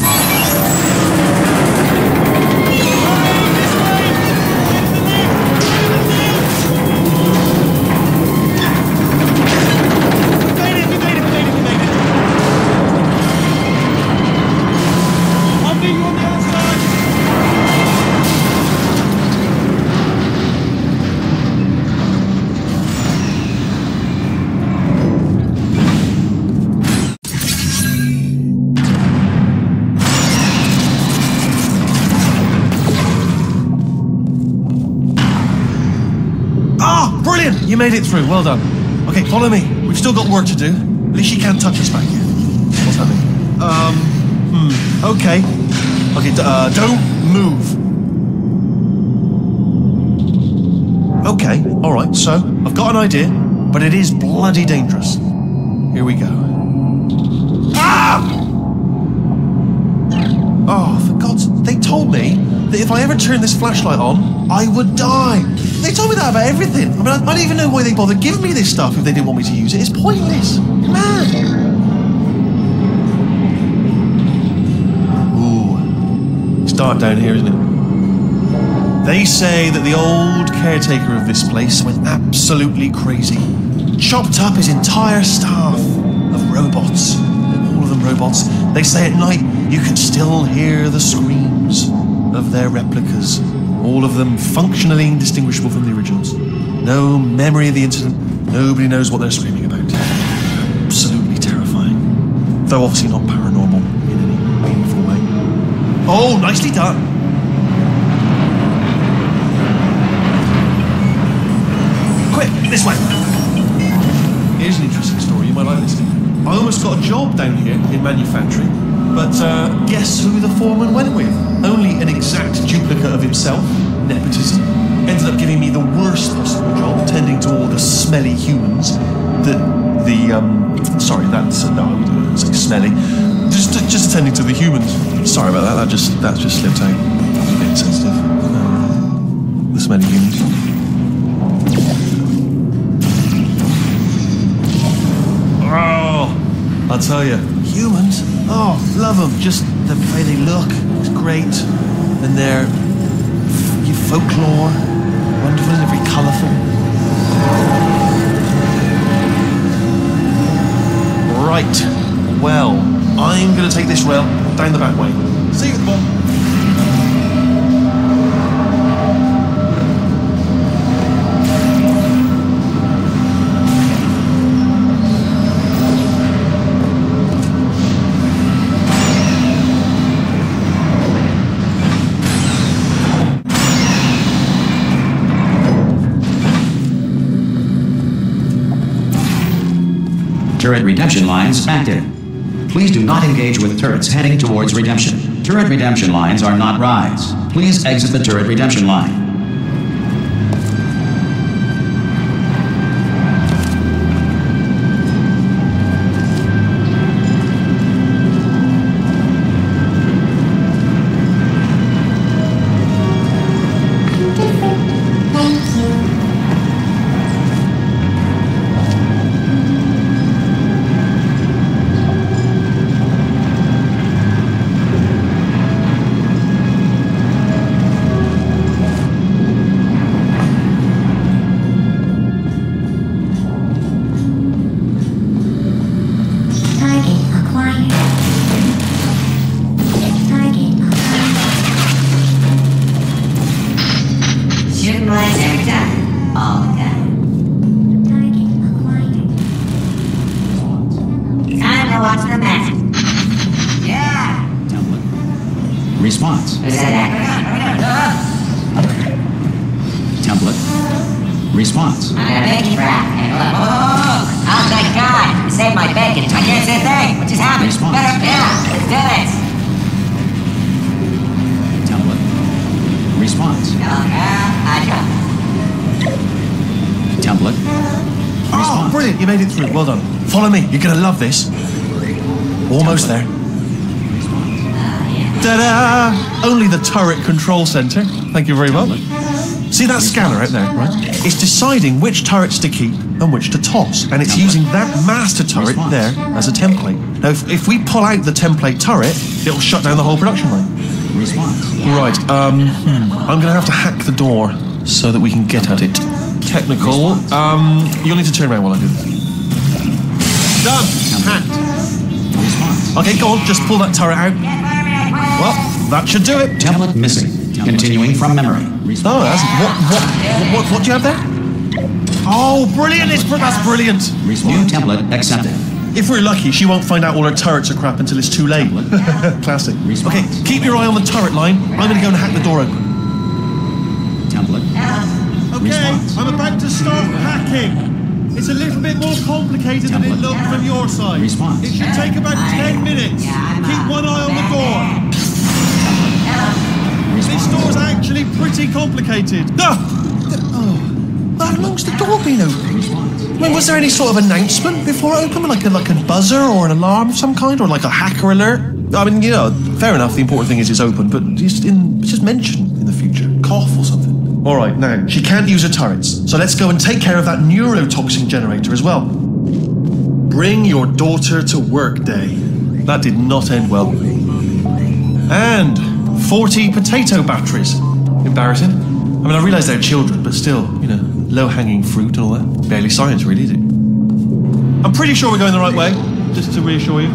Hurry! This way! Get the lift! Get the lift! We made it! We made it! We made it! We made it! I'll meet you on the other side! Brilliant! You made it through. Well done. Okay, follow me. We've still got work to do. At least she can't touch us back here. What's happening? Okay. Okay, don't move. Okay, alright, so I've got an idea, but it is bloody dangerous. Here we go. Ah! Oh, for God's sake, they told me that if I ever turned this flashlight on, I would die. They told me that about everything. I mean, I don't even know why they bothered giving me this stuff if they didn't want me to use it. It's pointless. Man. Ooh. It's dark down here, isn't it? They say that the old caretaker of this place went absolutely crazy. Chopped up his entire staff of robots. All of them robots. They say at night you can still hear the screams of their replicas. All of them functionally indistinguishable from the originals. No memory of the incident. Nobody knows what they're screaming about. Absolutely terrifying. Though obviously not paranormal in any meaningful way. Oh, nicely done. Quick, this way. Here's an interesting story. You might like this. I almost got a job down here in manufacturing. But guess who the foreman went with? Only an exact duplicate of himself, nepotism. Ended up giving me the worst possible job, tending to all the smelly humans that sorry, that's no, I wouldn't say smelly. Just attending to the humans. Sorry about that. That just slipped out. It's a bit sensitive. The smelly humans. Oh, I'll tell you, humans. Oh, love them. Just the way they look is great. And their folklore, wonderful and very colourful. Right. Well, I'm going to take this rail down the back way. See you at the bottom. turret redemption lines active. Please do not engage with turrets heading towards redemption. Turret redemption lines are not rides. Please exit the turret redemption line. Response. Template. Response. I got a bacon wrap. Oh, thank God. You saved my bacon. I can't say a thing. What just happened? Response. Yeah, let's do it. Template. Response. Template. Oh, Response. brilliant. You made it through. Well done. Follow me. You're going to love this. Almost there. Ta-da! Only the turret control center. Thank you very much. See that scanner out there, right? It's deciding which turrets to keep and which to toss. And it's using that master turret there as a template. Now, if we pull out the template turret, it'll shut down the whole production line. Response. Right, I'm going to have to hack the door so that we can get at it. Technical. You'll need to turn around while I do this. Done. Hacked. Response. Okay, go on, just pull that turret out. Well, that should do it. Template missing. Continuing from memory. Oh, that's, what do you have there? Oh, brilliant! That's brilliant. New template accepted. If we're lucky, she won't find out all her turrets are crap until it's too late. Classic. Okay, keep your eye on the turret line. I'm going to go and hack the door open. Template. Okay, I'm about to start hacking. It's a little bit more complicated than it looked from your side. Response. It should take about 10 minutes. Keep one eye on the door. This door's actually pretty complicated. No! Oh, how long's the door been open? I mean, was there any sort of announcement before it opened? Like a buzzer or an alarm of some kind? Or like a hacker alert? I mean, you know, fair enough, the important thing is it's open, but just mention in the future. Cough or something. All right, now, she can't use her turrets, so let's go and take care of that neurotoxin generator as well. Bring your daughter to work day. That did not end well. And 40 potato batteries. Embarrassing. I mean, I realise they're children, but still, you know, low-hanging fruit and all that. Barely science, really, is it? I'm pretty sure we're going the right way, just to reassure you.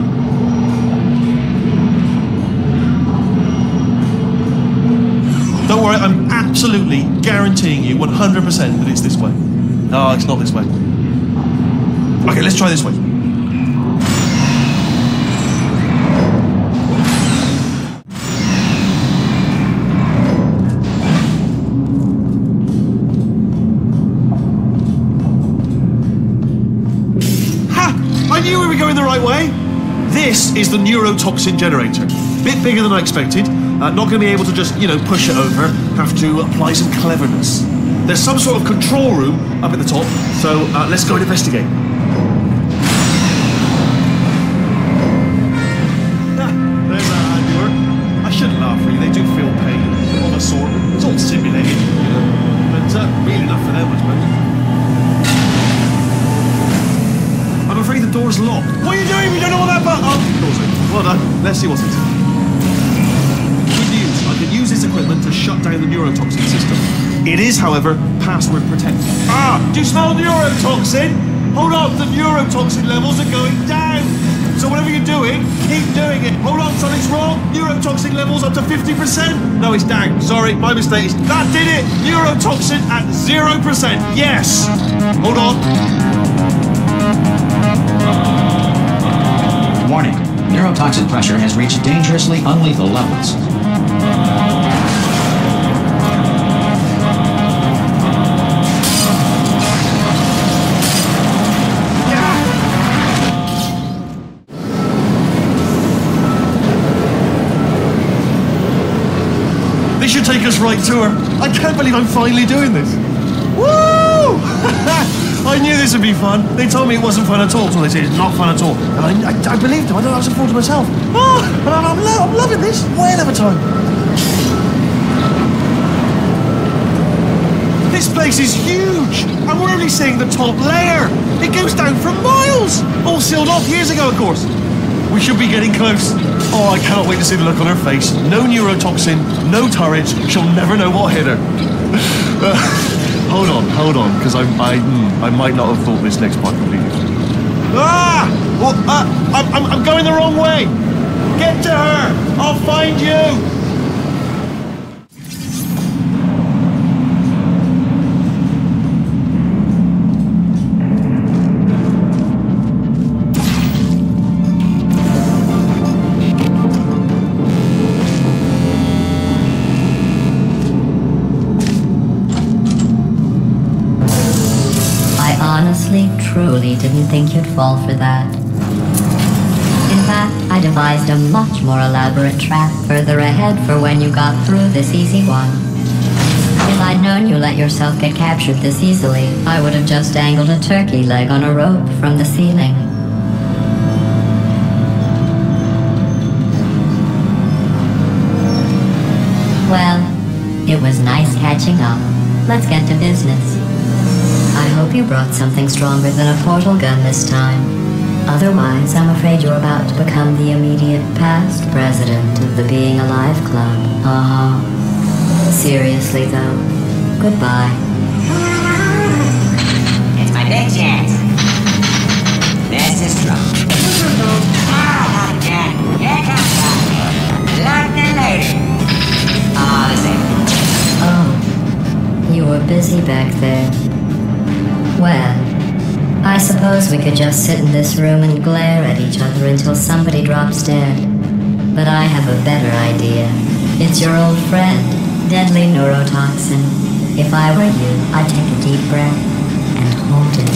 Don't worry, I'm absolutely guaranteeing you 100% that it's this way. No, it's not this way. Okay, let's try this way. Ha! I knew we were going the right way. This is the neurotoxin generator. Bit bigger than I expected. Not going to be able to just, you know, push it over. Have to apply some cleverness. There's some sort of control room up at the top, so let's go and investigate. There's our handiwork. I shouldn't laugh, really. They do feel pain of a sort. It's all simulated, you know. But really enough for them, I suppose. I'm afraid the door's locked. What are you doing? We don't know what that button... Oh, the door's open. Well done. Let's see what's inside. Use this equipment to shut down the neurotoxin system. It is, however, password protected. Ah! Do you smell neurotoxin? Hold on, the neurotoxin levels are going down. So whatever you're doing, keep doing it. Hold on, something's wrong. Neurotoxin levels up to 50%. No, it's down. Sorry, my mistake. That did it. Neurotoxin at 0%. Yes. Hold on. Warning. Neurotoxin pressure has reached dangerously unlethal levels. should take us right to her. I can't believe I'm finally doing this. Woo! I knew this would be fun. They told me it wasn't fun at all, so they said it's not fun at all. And I believed them. I don't have to fool to myself. Oh, and I'm loving this. Whale of a time. This place is huge, and we're only seeing the top layer. It goes down for miles. All sealed off years ago, of course. We should be getting close. Oh, I cannot wait to see the look on her face. No neurotoxin, no turrets. She'll never know what hit her. Hold on, because I might not have thought this next part completely. Well, I'm going the wrong way. Get to her. I'll find you. Truly didn't think you'd fall for that. In fact, I devised a much more elaborate trap further ahead for when you got through this easy one. If I'd known you let yourself get captured this easily, I would have just dangled a turkey leg on a rope from the ceiling. Well, it was nice catching up. Let's get to business. I hope you brought something stronger than a portal gun this time. Otherwise, I'm afraid you're about to become the immediate past president of the Being Alive Club. Seriously, though, goodbye. It's my big chance. This is trouble. Not again. Here comes trouble. Locked and loaded. Oh, the same. Oh, you were busy back there. Well, I suppose we could just sit in this room and glare at each other until somebody drops dead. But I have a better idea. It's your old friend, deadly neurotoxin. If I were you, I'd take a deep breath and hold it.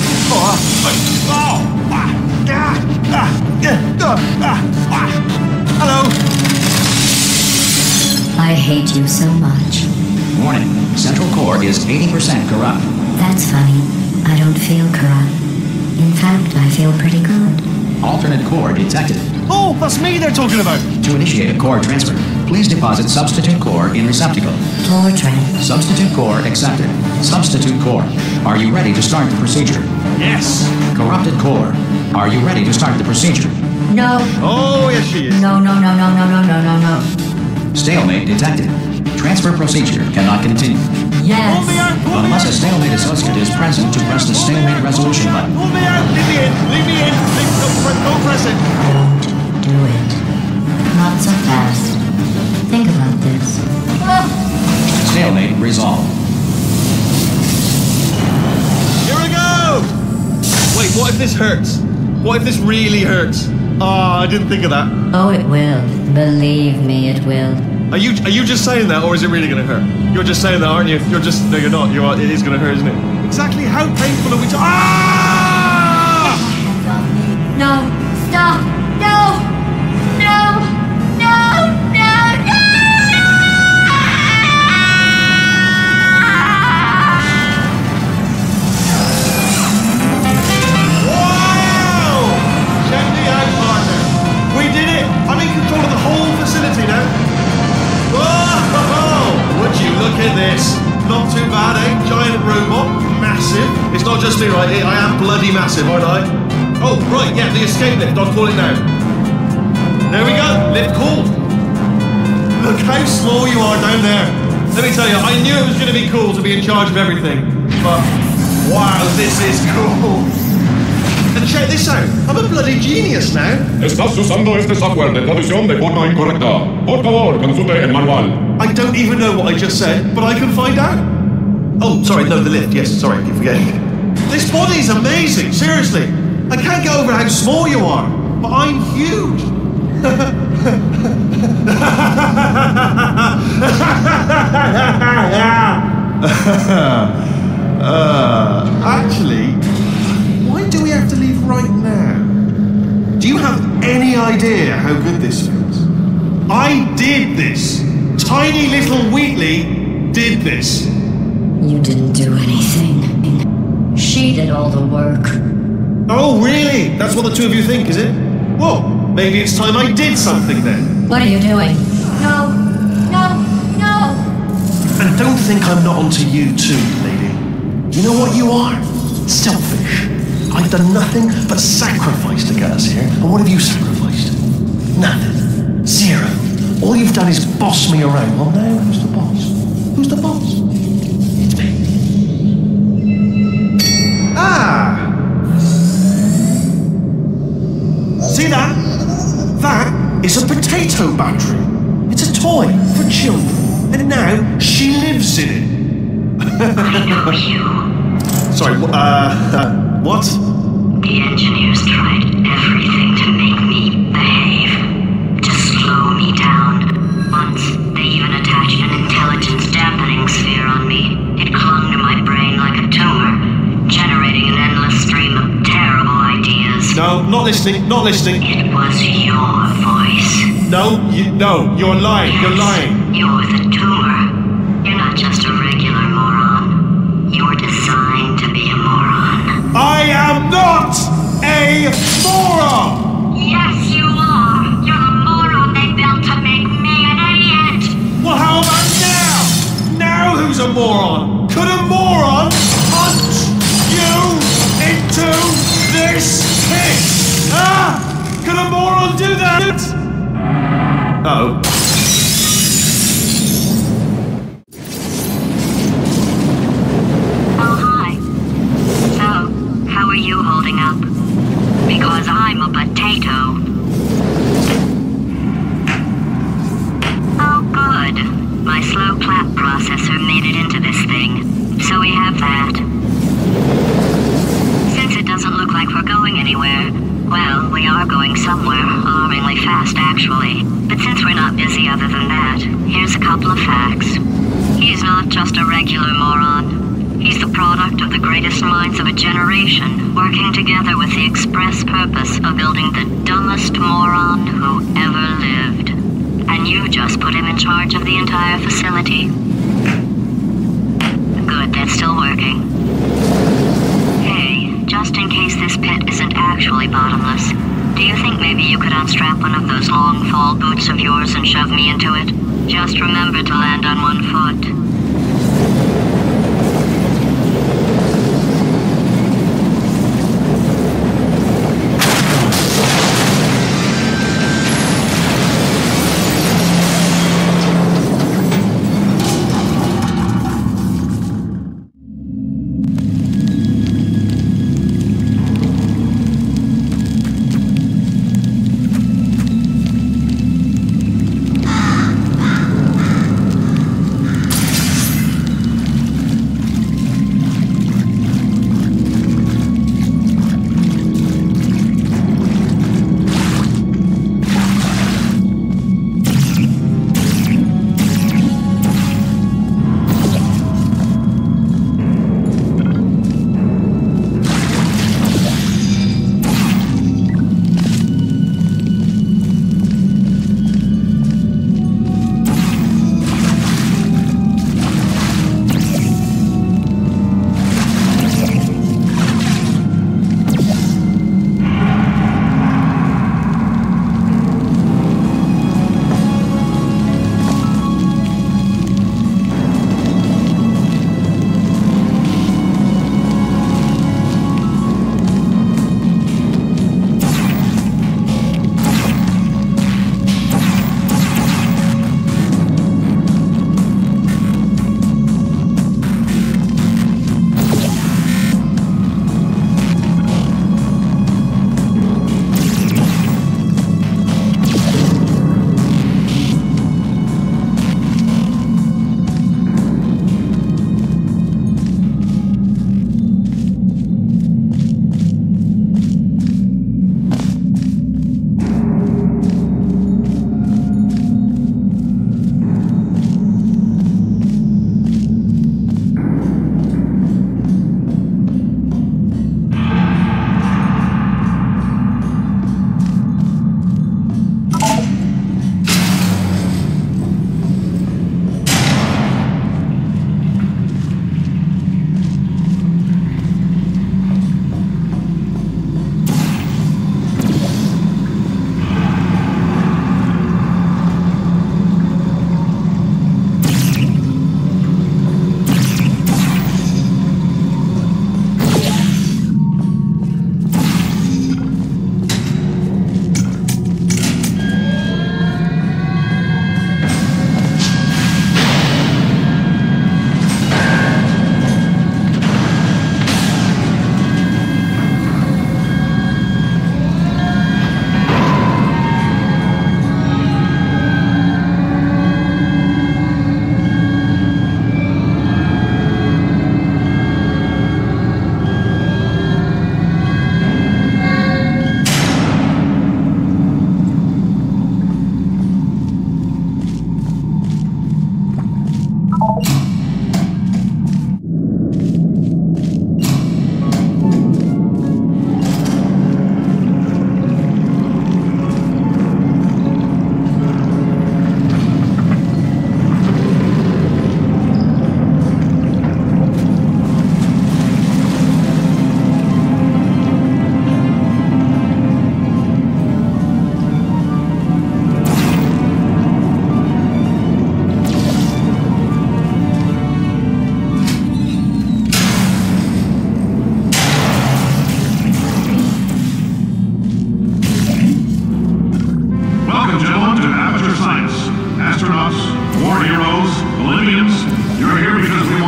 Hello. I hate you so much. Warning, Central Core is 80% corrupt. That's funny. I don't feel corrupt. In fact, I feel pretty good. Alternate core detected. Oh, that's me they're talking about. To initiate a core transfer, please deposit substitute core in receptacle. Core trend. Substitute core accepted. Substitute core. Are you ready to start the procedure? Yes. Corrupted core. Are you ready to start the procedure? No. Oh, yes she is. No. Stalemate detected. Transfer procedure cannot continue. Yes. Pull me out. Unless a stalemate associate is present to press the stalemate resolution button. Pull me out. Leave me in. Don't press it. Don't do it. Not so fast. Think about this. Stalemate resolved. Here we go. Wait, what if this hurts? What if this really hurts? Oh, I didn't think of that. Oh, it will. Believe me, it will. Are you just saying that, or is it really going to hurt? You're just saying that, aren't you? No, you're not. It is going to hurt, isn't it? Exactly how painful are we talking? Ah! No. Stop. No. Wow! Check me out, partner. We did it. I'm in control of the whole facility now. Whoa! Would you look at this? Not too bad, eh? Giant robot, massive. It's not just me, right? I am bloody massive, aren't I? Oh, right, yeah, the escape lift. I'll call it now. There we go. Lift called. Look how small you are down there. Let me tell you, I knew it was going to be cool to be in charge of everything. But, wow, this is cool. And check this out. I'm a bloody genius now. Estás usando este software de traducción de forma incorrecta. Por favor, consulte el manual. I don't even know what I just said, but I can find out. Oh, sorry, no, the lift. Yes, sorry, keep forgetting. This body's amazing, seriously. I can't get over how small you are, but I'm huge. Actually, why do we have to leave right now? Do you have any idea how good this feels? I did this. tiny little Wheatley did this. You didn't do anything. She did all the work. Oh, really? That's what the two of you think, is it? Well, maybe it's time I did something then. What are you doing? No, no, no! And don't think I'm not onto you too, lady. You know what you are? Selfish. I've done nothing but sacrifice to get us here. And what have you sacrificed? Nothing. Zero. All you've done is boss me around. Well, now, who's the boss? Who's the boss? It's me. Ah! See that? That is a potato battery. It's a toy for children. And now she lives in it. I know you. Sorry, what? The engineers tried everything to make me behave, to slow me down. Once, they even attached an intelligence dampening sphere on me. It clung to my brain like a tumor, generating an endless stream of terrible ideas. No, not listening, not listening. It was your voice. No, you're lying, Yes, you're lying. You're the tumor. You're not just a regular moron. You're designed to be a moron. I am not a moron! Yes, you are. You're the moron they built to make me an idiot. Well, how about now? Now who's a moron? Could a moron punch you into this pit? Ah! Could a moron do that? Uh-oh. Oh, hi. So, how are you holding up? Because I'm a potato. Oh, good. My slow clap processor made it into this thing. So we have that. Since it doesn't look like we're going anywhere, well, we are going somewhere, alarmingly fast, actually. But since we're not busy other than that, here's a couple of facts. He's not just a regular moron. He's the product of the greatest minds of a generation, working together with the express purpose of building the dumbest moron who ever lived. And you just put him in charge of the entire facility. Good, that's still working. Hey, just in case this pit isn't actually bottomless, do you think maybe you could unstrap one of those long fall boots of yours and shove me into it? Just remember to land on one foot.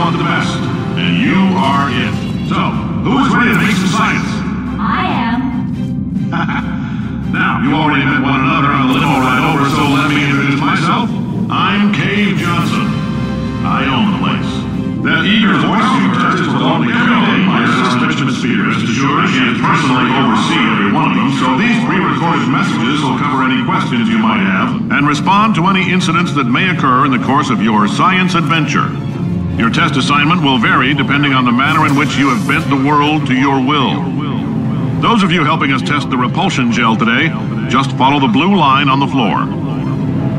want the best, and you are it. So, who is ready to make some science? I am. Now, you already met one another on the limo ride over, so let me introduce myself. I'm Cave Johnson. I own the place. That eager voice you heard is with only every day my assistant Richmond Spear. Rest assured, she has personally oversee every one of them, so these pre-recorded messages will cover any questions you might have and respond to any incidents that may occur in the course of your science adventure. Your test assignment will vary depending on the manner in which you have bent the world to your will. Those of you helping us test the repulsion gel today, just follow the blue line on the floor.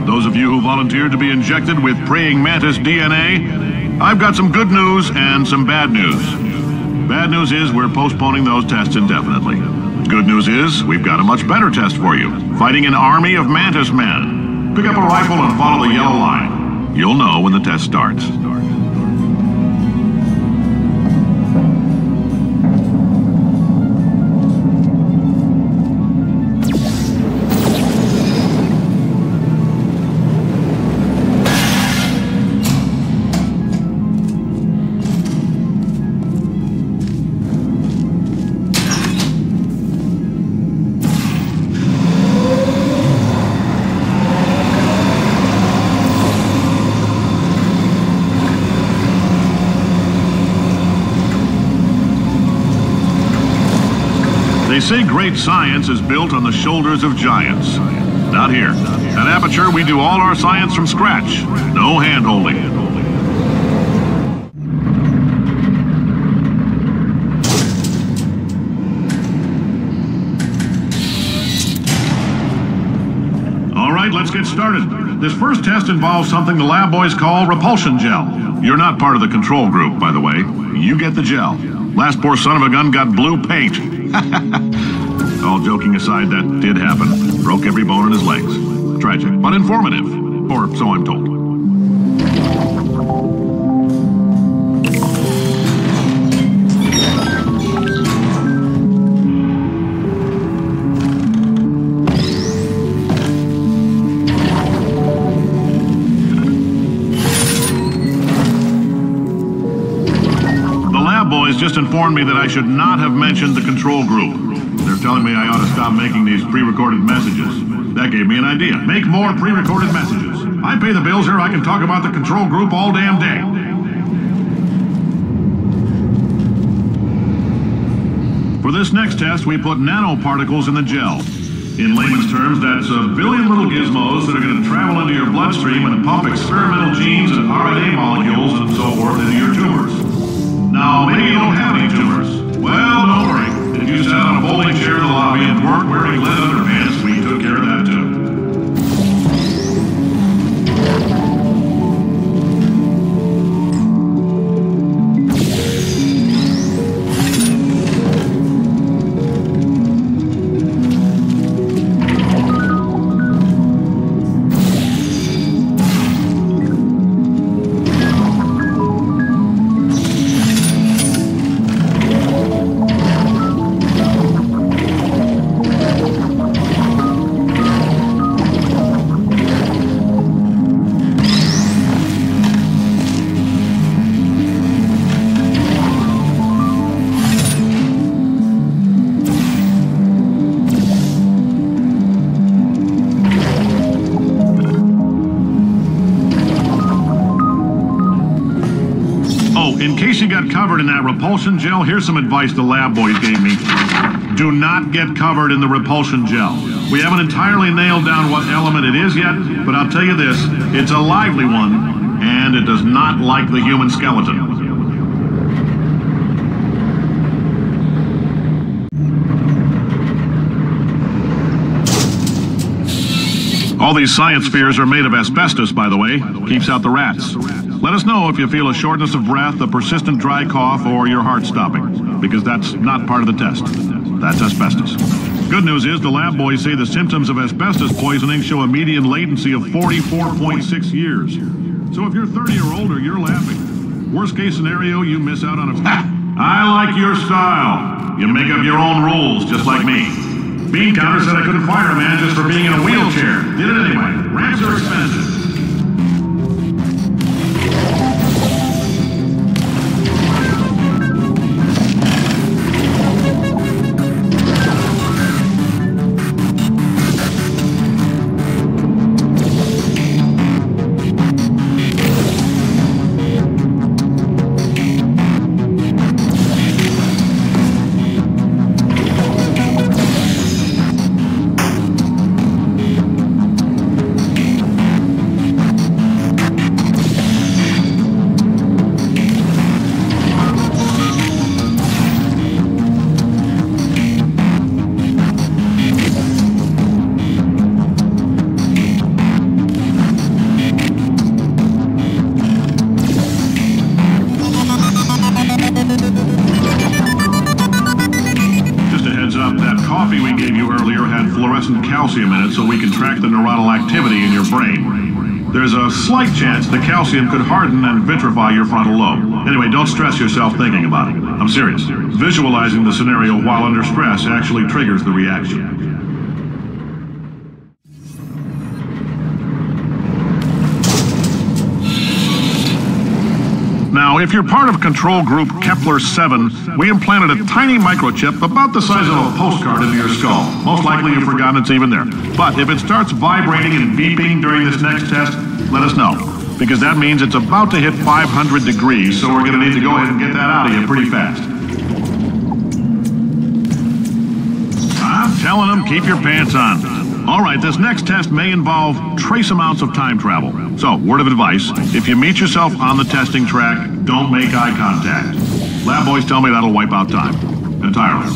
Those of you who volunteered to be injected with praying mantis DNA, I've got some good news and some bad news. Bad news is we're postponing those tests indefinitely. Good news is we've got a much better test for you, fighting an army of mantis men. Pick up a rifle and follow the yellow line. You'll know when the test starts. They say great science is built on the shoulders of giants. Not here. At Aperture, we do all our science from scratch. No hand-holding. All right, let's get started. This first test involves something the lab boys call repulsion gel. You're not part of the control group, by the way. You get the gel. Last poor son of a gun got blue paint. All joking aside, that did happen. Broke every bone in his legs. Tragic, but informative. Or so I'm told. Just informed me that I should not have mentioned the control group. They're telling me I ought to stop making these pre-recorded messages. That gave me an idea. Make more pre-recorded messages. I pay the bills here, I can talk about the control group all damn day. For this next test, we put nanoparticles in the gel. In layman's terms, that's a billion little gizmos that are going to travel into your bloodstream and pump experimental genes and RNA molecules and so forth into your tumors. Now, maybe you don't have any tumors. Well, don't worry. If you sat on a bowling chair in the lobby and weren't wearing lead underpants, we took care of that too. In case you got covered in that repulsion gel, here's some advice the lab boys gave me. Do not get covered in the repulsion gel. We haven't entirely nailed down what element it is yet, but I'll tell you this, it's a lively one, and it does not like the human skeleton. All these science spheres are made of asbestos, by the way. Keeps out the rats. Let us know if you feel a shortness of breath, a persistent dry cough, or your heart stopping, because that's not part of the test. That's asbestos. Good news is the lab boys say the symptoms of asbestos poisoning show a median latency of 44.6 years. So if you're 30 or older, you're laughing. Worst case scenario, you miss out on a... I like your style. You make up your own rules, just like me. Bean Counter said I couldn't fire a man just for being in a wheelchair. Did it anyway. Ramps are expensive. calcium in it so we can track the neuronal activity in your brain. There's a slight chance the calcium could harden and vitrify your frontal lobe. Anyway, don't stress yourself thinking about it. I'm serious. Visualizing the scenario while under stress actually triggers the reaction. Now, if you're part of control group Kepler-7, we implanted a tiny microchip about the size of a postcard into your skull. Most likely you've forgotten it's even there. But if it starts vibrating and beeping during this next test, let us know. Because that means it's about to hit 500 degrees, so we're going to need to go ahead and get that out of you pretty fast. I'm telling them, keep your pants on. All right, this next test may involve trace amounts of time travel. So, word of advice, if you meet yourself on the testing track, don't make eye contact. Lab boys tell me that'll wipe out time. Entirely.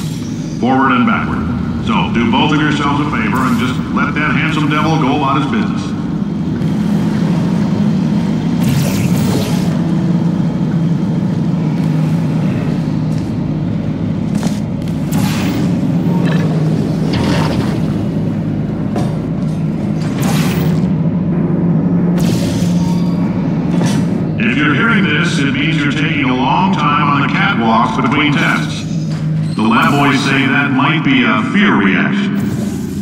Forward and backward. So, do both of yourselves a favor and just let that handsome devil go about his business. It means you're taking a long time on the catwalks between tests. The lab boys say that might be a fear reaction.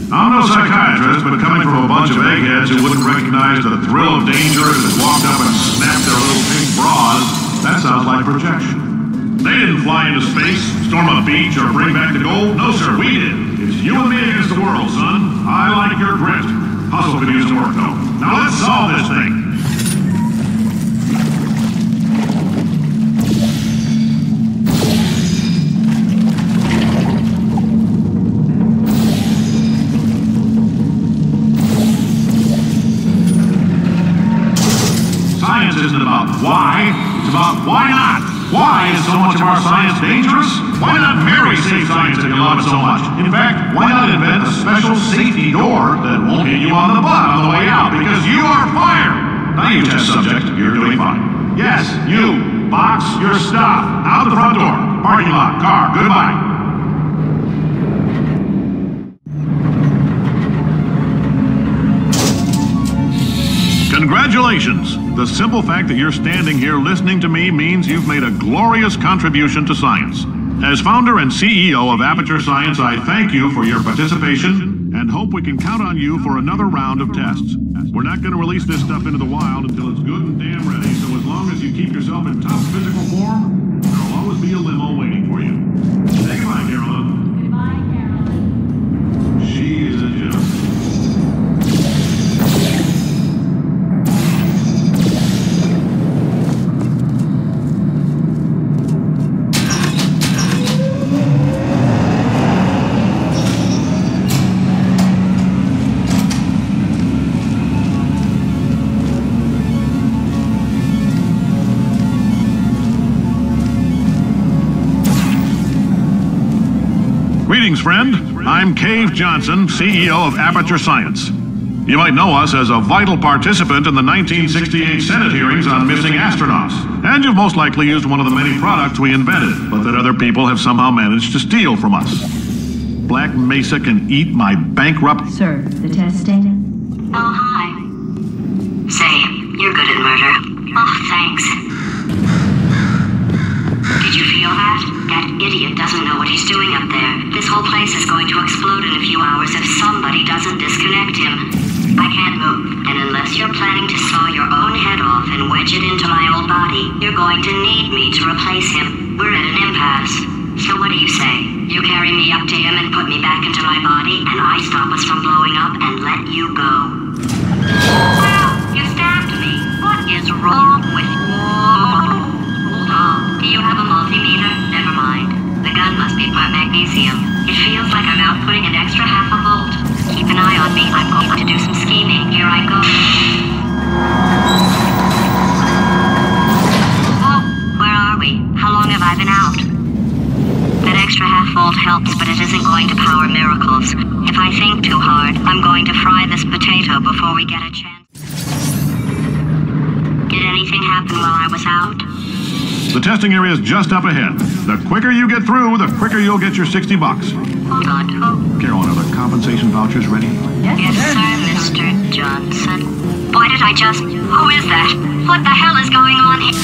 I'm no psychiatrist, but coming from a bunch of eggheads who wouldn't recognize the thrill of danger as it walked up and snapped their little pink bras, that sounds like projection. They didn't fly into space, storm a beach, or bring back the gold. No, sir, we did. It's you and me against the world, son. I like your grit. Hustle could use some work, though. Now let's solve this thing. Isn't about why, it's about why not. Why is so much of our science dangerous? Why not Mary save science if you love it so much? In fact, why not invent a special safety door that won't hit you on the butt on the way out because you are fired? Now you test subject, you're doing fine. Yes, you, box your stuff, out the front door, parking lot, car, goodbye. Congratulations! The simple fact that you're standing here listening to me means you've made a glorious contribution to science. As founder and CEO of Aperture Science, I thank you for your participation and hope we can count on you for another round of tests. We're not going to release this stuff into the wild until it's good and damn ready, so as long as you keep yourself in top physical form, there'll always be a limo waiting for you. Say goodbye, Carolyn. Goodbye, Carolyn. She is a gem. Greetings, friend. I'm Cave Johnson, CEO of Aperture Science. You might know us as a vital participant in the 1968 Senate hearings on missing astronauts. And you've most likely used one of the many products we invented, but that other people have somehow managed to steal from us. Black Mesa can eat my bankrupt... Sir, the testing? Oh, hi. Say, you're good at murder. Oh, thanks. Did you feel that? That idiot doesn't know what he's doing up there. This whole place is going to explode in a few hours if somebody doesn't disconnect him. I can't move, and unless you're planning to saw your own head off and wedge it into my old body, you're going to need me to replace him. We're at an impasse. So what do you say? You carry me up to him and put me back into my body, and I stop us from blowing up and let you go. Well, you stabbed me. What is wrong with you? Hold on. Do you have a multimeter? Never mind. The gun must be part magnesium. It feels like I'm outputting an extra half a volt. Keep an eye on me. I'm going to do some scheming. Here I go. Oh, where are we? How long have I been out? That extra half volt helps, but it isn't going to power miracles. If I think too hard, I'm going to fry this potato before we get a chance. Did anything happen while I was out? The testing area is just up ahead. The quicker you get through, the quicker you'll get your $60. Hold on. Who? Carolyn, are the compensation vouchers ready? Yes, sir, Mr. Johnson. Why did I just... Who is that? What the hell is going on here?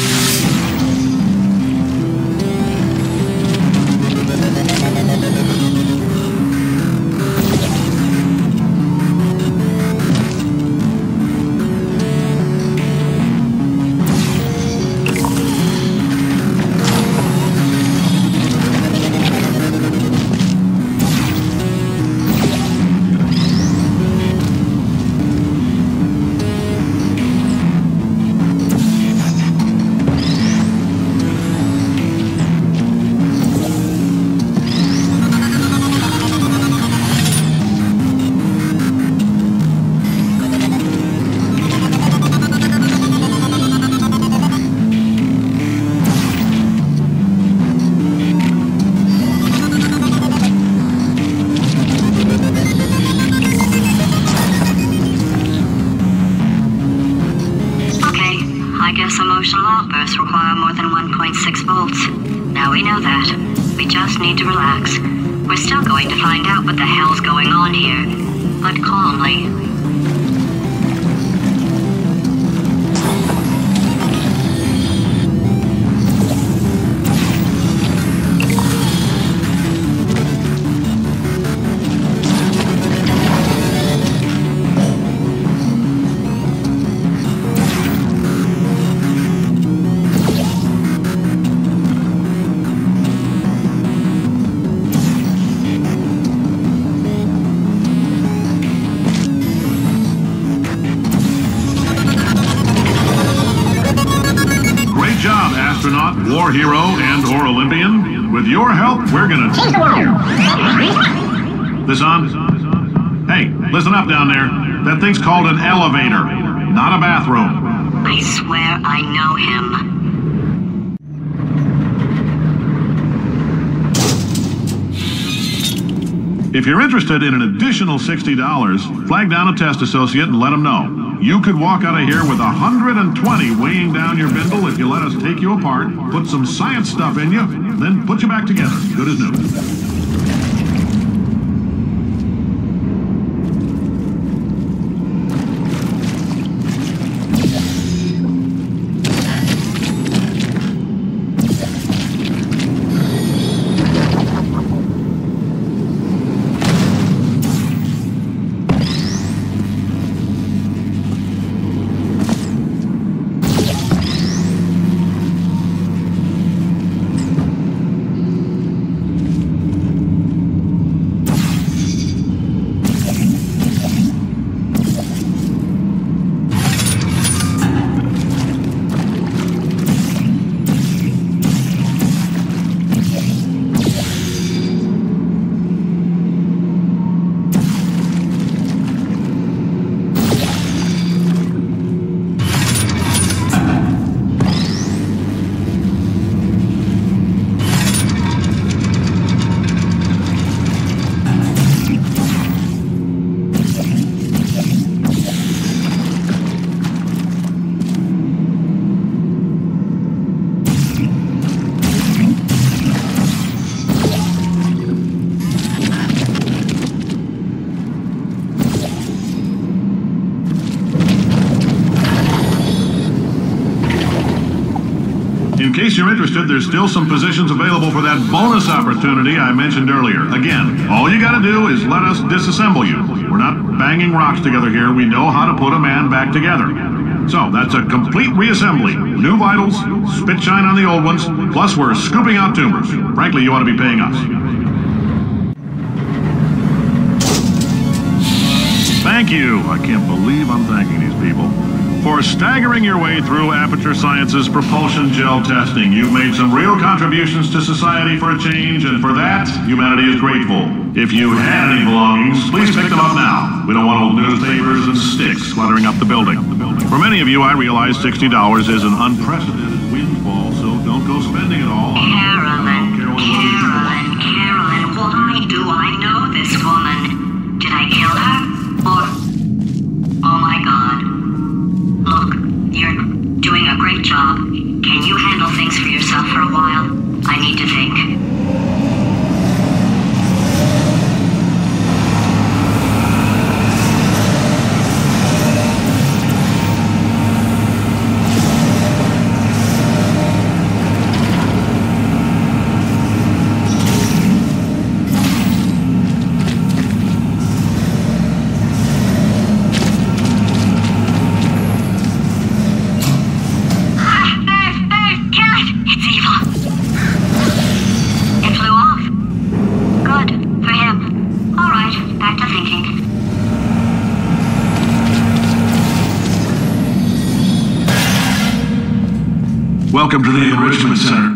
Emotional outbursts require more than 1.6 volts. Now we know that. We just need to relax. We're still going to find out what the hell's going on here, but calmly. War hero and/or Olympian. With your help, we're gonna change the world. This on? Hey, listen up down there. That thing's called an elevator, not a bathroom. I swear I know him. If you're interested in an additional $60, flag down a test associate and let them know. You could walk out of here with 120 weighing down your bindle if you let us take you apart, put some science stuff in you, then put you back together. Good as new. In case you're interested, there's still some positions available for that bonus opportunity I mentioned earlier. Again, all you gotta do is let us disassemble you. We're not banging rocks together here. We know how to put a man back together. So, that's a complete reassembly. New vitals, spit shine on the old ones, plus we're scooping out tumors. Frankly, you ought to be paying us. Thank you. I can't believe I'm thanking these people. For staggering your way through Aperture Science's propulsion gel testing. You've made some real contributions to society for a change, and for that, humanity is grateful. If you had any belongings, please pick them up now. We don't want old newspapers and sticks cluttering up the building. For many of you, I realize $60 is an unprecedented windfall, so don't go spending it all. Carolyn, why do I know this woman? Did I kill her? Or... Oh my God. Look, you're doing a great job. Can you handle things for yourself for a while? I need to think. Welcome to the Enrichment Center.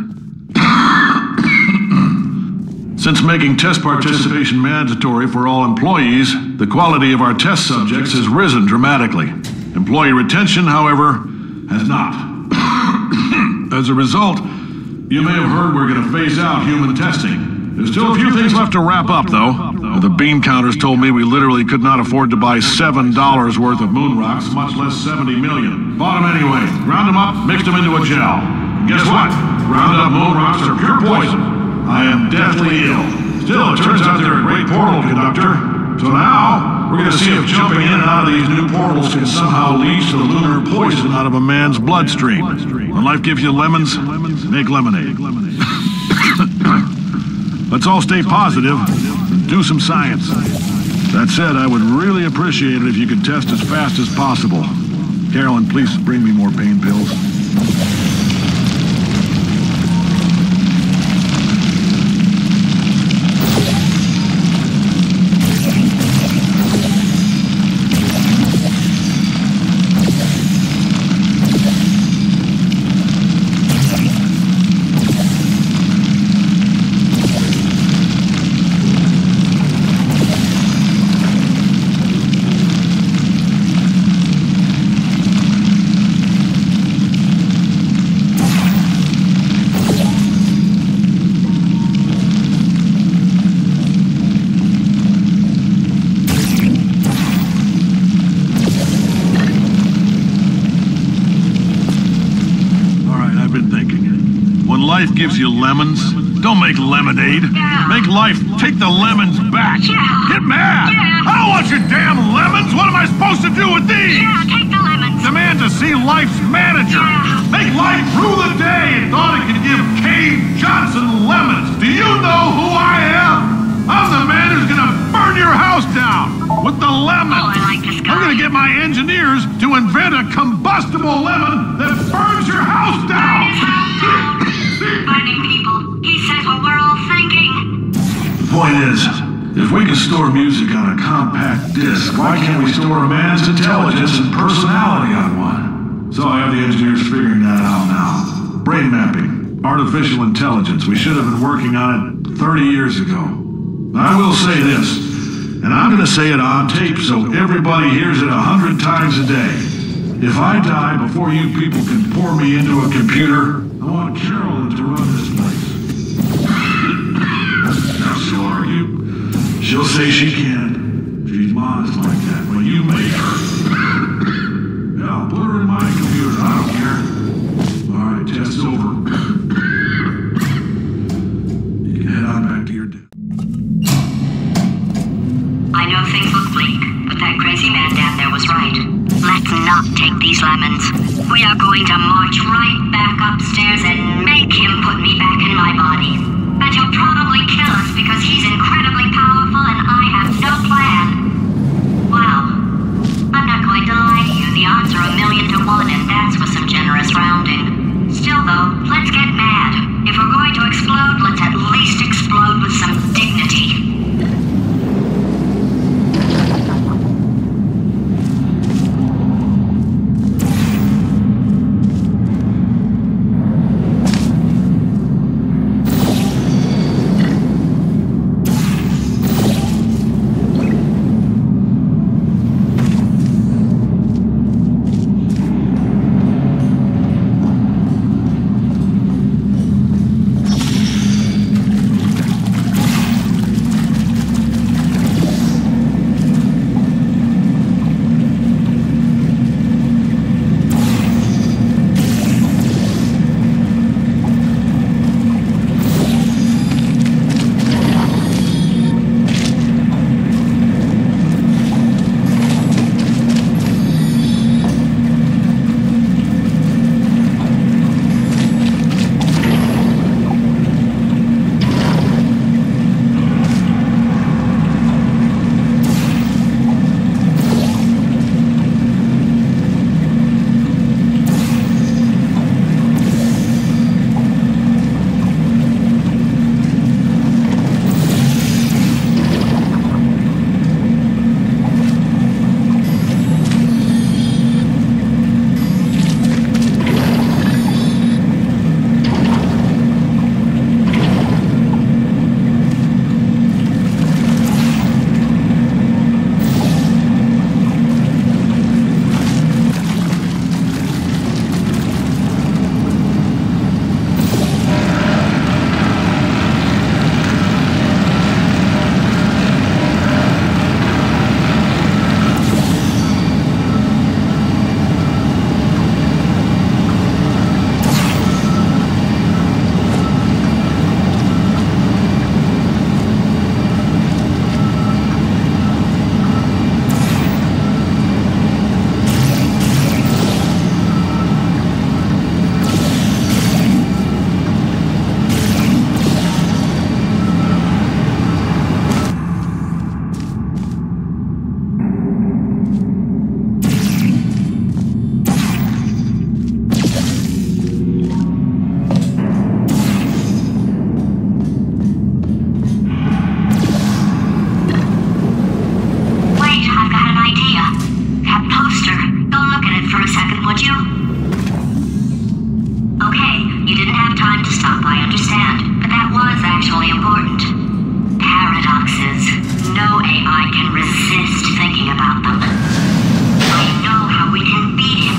Since making test participation mandatory for all employees, the quality of our test subjects has risen dramatically. Employee retention, however, has not. As a result, you may have heard we're going to phase out human testing. There's still a few things left to wrap up, though. The bean counters told me we literally could not afford to buy $7 worth of moon rocks, much less 70 million. Bought them anyway, ground them up, mixed them into a gel. And guess what? Ground up moon rocks are pure poison. I am deathly ill. Still, it turns out they're a great portal conductor. So now, we're going to see if jumping in and out of these new portals can somehow lead to the lunar poison out of a man's bloodstream. When life gives you lemons, make lemonade. Let's all stay positive and do some science. That said, I would really appreciate it if you could test as fast as possible. Carolyn, please bring me more pain pills. Life gives you lemons. Don't make lemonade. Make life take the lemons back. Get mad. I don't want your damn lemons. What am I supposed to do with these? Take the lemons. Demand to see life's manager. Make life rule the day and thought it could give Cave Johnson lemons. Do you know who I am? I'm the man who's gonna burn your house down with the lemon. Oh, I like this guy. I'm gonna get my engineers to invent a combustible lemon that burns your house down. Finding people. He says what we're all thinking. The point is, if we can store music on a compact disc, why can't we store a man's intelligence and personality on one? So I have the engineers figuring that out now. Brain mapping, artificial intelligence. We should have been working on it 30 years ago. I will say this, and I'm going to say it on tape so everybody hears it 100 times a day. If I die before you people can pour me into a computer, I want Carolyn to run this place. Now she'll argue. She'll say she can't. She's modest like that, but you make her. Yeah, I'll put her in my computer. I don't care. All right, test's over. You can head on back to your desk. I know things look bleak, but that crazy man down there was right. Let's not take these lemons. We are going to march right back upstairs and make him put me back in my body. And he'll probably kill us because he's incredibly powerful and I have no plan. Wow. I'm not going to lie to you, the odds are 1,000,000 to 1 and that's with some generous rounding. Still though, let's get mad. If we're going to explode, let's at least explode with some dignity. would you? Okay, you didn't have time to stop, I understand. But that was actually important. Paradoxes. No AI can resist thinking about them. I know how we can beat him.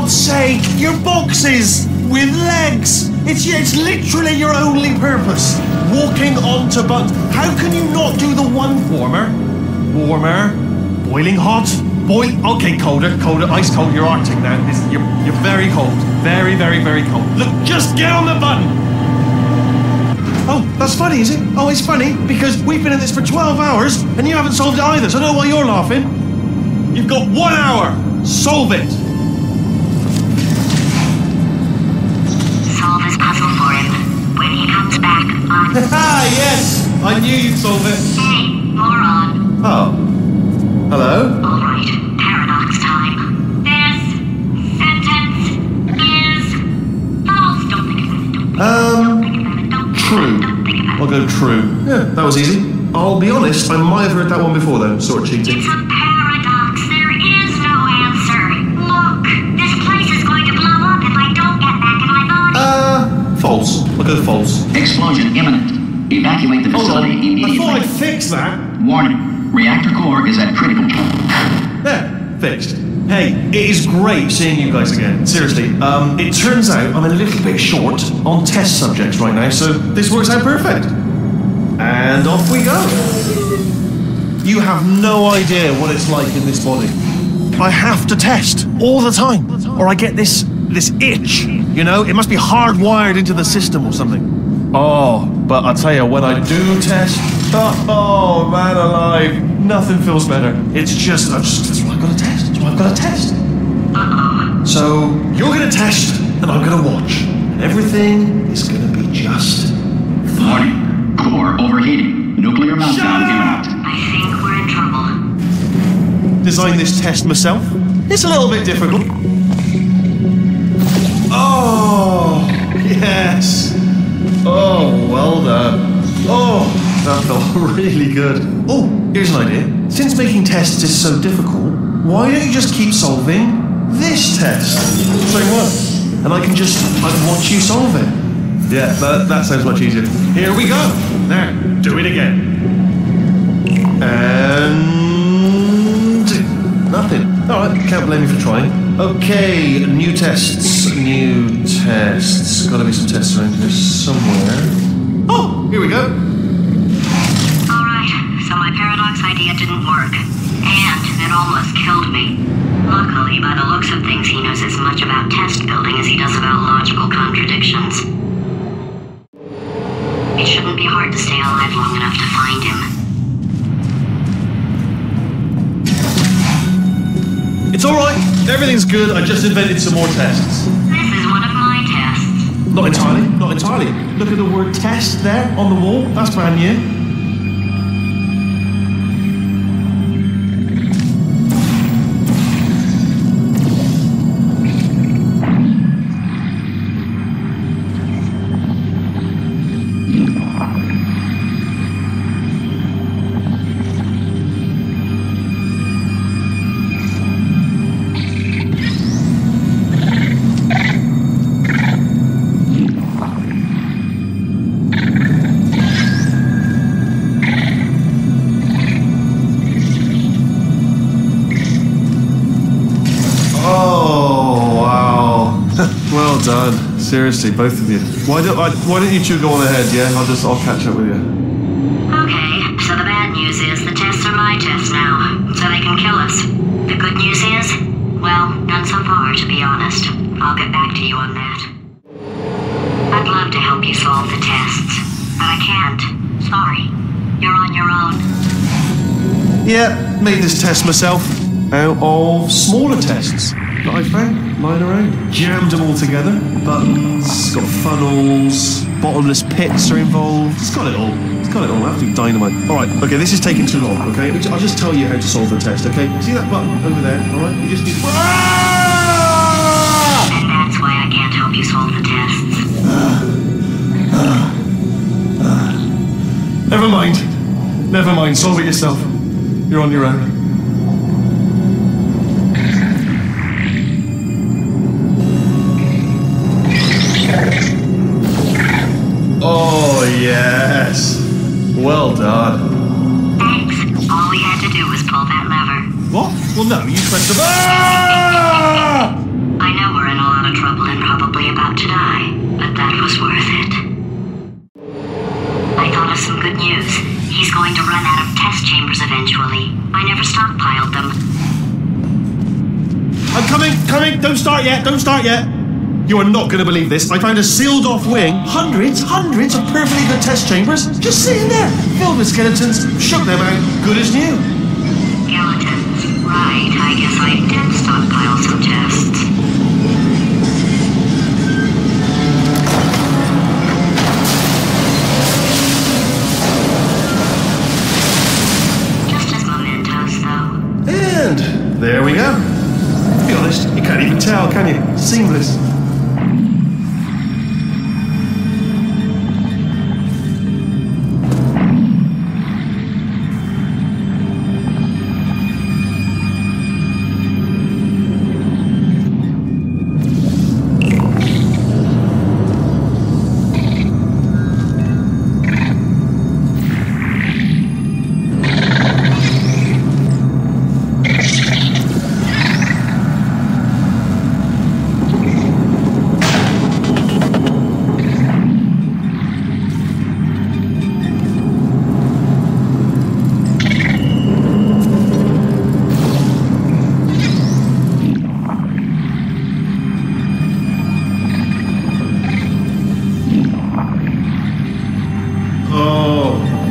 Sake, your boxes with legs. It's literally your only purpose. Walking onto buttons. How can you not do the one warmer, boiling hot, okay, colder, ice cold. You're Arctic now. You're very cold, very, very, very cold. Look, just get on the button. Oh, that's funny, is it? Oh, it's funny because we've been in this for 12 hours and you haven't solved it either. So I don't know why you're laughing. You've got 1 hour. Solve it. Solve his puzzle for him. When he comes back, Yes! I knew you'd solve it. Hey, moron. Oh. Hello? Alright, paradox time. This sentence is false. Don't think about it. Don't think about it. Don't True. think about it. I'll go true. Yeah, that was easy. I'll be honest, I might have heard that one before though. Sort of cheating. It's a paradox. There is no answer. Look, this place is going to blow up if I don't get back in my body. False. I'll go false. Explosion imminent. Evacuate the facility I immediately. thought I'd fix that. Warning. Reactor core is at critical. There, fixed. Hey, it is great seeing you guys again. Seriously, it turns out I'm a little bit short on test subjects right now, so this works out perfect. And off we go. You have no idea what it's like in this body. I have to test all the time, or I get this itch. You know, it must be hardwired into the system or something. Oh, but I'll tell you, when I do test, oh man alive, nothing feels better. It's just, that's what I've got to test. That's what I've got to test. So, you're going to test, and I'm going to watch. And everything is going to be just fine. Warning. Core overheating. Nuclear meltdown imminent. I think we're in trouble. Designed this test myself. It's a little bit difficult. Oh, yes. Oh, well done. Oh, that felt really good. Oh, here's an idea. Since making tests is so difficult, why don't you just keep solving this test? Same one. And I can watch you solve it. Yeah, that sounds much easier. Here we go. Now, do it again. And nothing. All right, can't blame you for trying. Okay, new tests. Gotta be some tests around here somewhere. Oh, here we go. Alright, so my paradox idea didn't work. And it almost killed me. Luckily, by the looks of things, he knows as much about test building as he does about logical contradictions. It shouldn't be hard to stay alive It's all right. Everything's good. I just invented some more tests. This is one of my tests. Not entirely. Not entirely. Look at the word test there on the wall. That's brand new. Seriously, both of you. Why don't you two go on ahead, yeah? I'll catch up with you. Okay, so the bad news is the tests are my tests now, so they can kill us. The good news is, well, none so far, to be honest. I'll get back to you on that. I'd love to help you solve the tests, but I can't. Sorry. You're on your own. Yeah, made this test myself out of smaller tests that I found lying around. Jammed them all together. Buttons, it's got funnels, bottomless pits are involved. It's got it all. It's got it all. Absolute dynamite. Alright, okay, this is taking too long, okay? I'll just tell you how to solve the test, okay? See that button over there, alright? You just need to... And that's why I can't help you solve the tests. Never mind. Never mind. Solve it yourself. You're on your own. Oh, yes. Well done. Thanks. All we had to do was pull that lever. What? Well, no, you pressed the... Ah! I know we're in a lot of trouble and probably about to die, but that was worth it. I thought of some good news. He's going to run out of test chambers eventually. I never stockpiled them. I'm coming. Don't start yet. You are not going to believe this. I found a sealed-off wing. Hundreds of perfectly good test chambers just sitting there, filled with skeletons. Shook them out, good as new. Skeletons. Right, I guess I did stockpile some tests. Just as mementos, though. And there we go. To be honest, you can't even tell, can you? Seamless.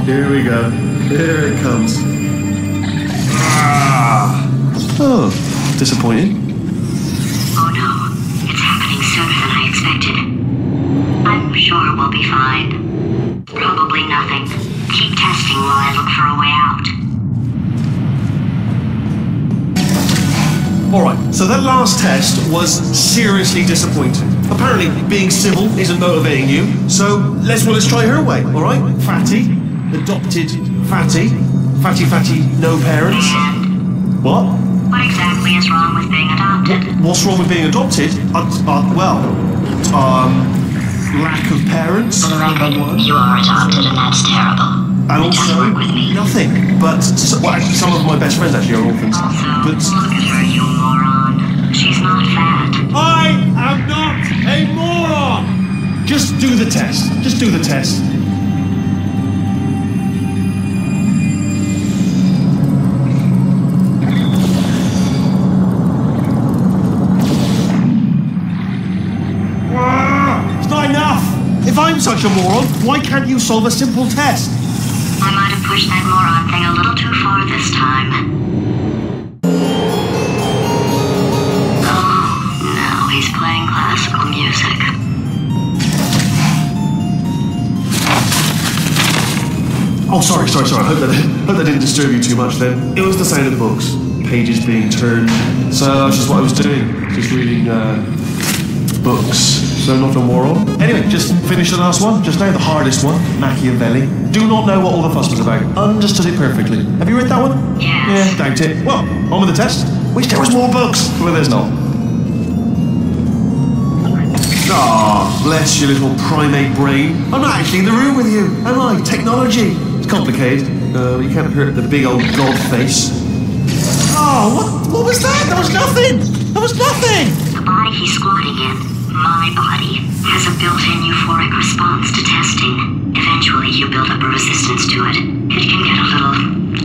Here we go. Here it comes. Oh, disappointing. Oh no, it's happening sooner than I expected. I'm sure we'll be fine. Probably nothing. Keep testing while I look for a way out. Alright, so that last test was seriously disappointing. Apparently, being civil isn't motivating you, so let's try her way, alright? Fatty, adopted Fatty, Fatty, no parents. And What? what exactly is wrong with being adopted? What's wrong with being adopted? Lack of parents, number one. You are adopted and that's terrible. And It doesn't also, work with me. nothing. But, some of my best friends actually are orphans. Also, But, look at her, you moron. She's not fat. I am not a moron! Just do the test. Just do the test. It's not enough! If I'm such a moron, why can't you solve a simple test? I might have pushed that moron thing a little too far this time. music. Oh, sorry. I hope that didn't disturb you too much then. It was the sound of the books. Pages being turned. So that's just what I was doing. Just reading books. So not a moron. Anyway, just finished the last one. Just now the hardest one. Machiavelli. Do not know what all the fuss was about. Understood it perfectly. Have you read that one? Yes. Yeah, doubt it. Well, on with the test. Wish there was more books. Well, there's not. Ah, bless your little primate brain. I'm not actually in the room with you, am I? Technology. It's complicated. You can't hurt the big old god face. Oh, what was that? There was nothing. There was nothing. The body he's squatting in, my body, has a built-in euphoric response to testing. Eventually, you build up a resistance to it. It can get a little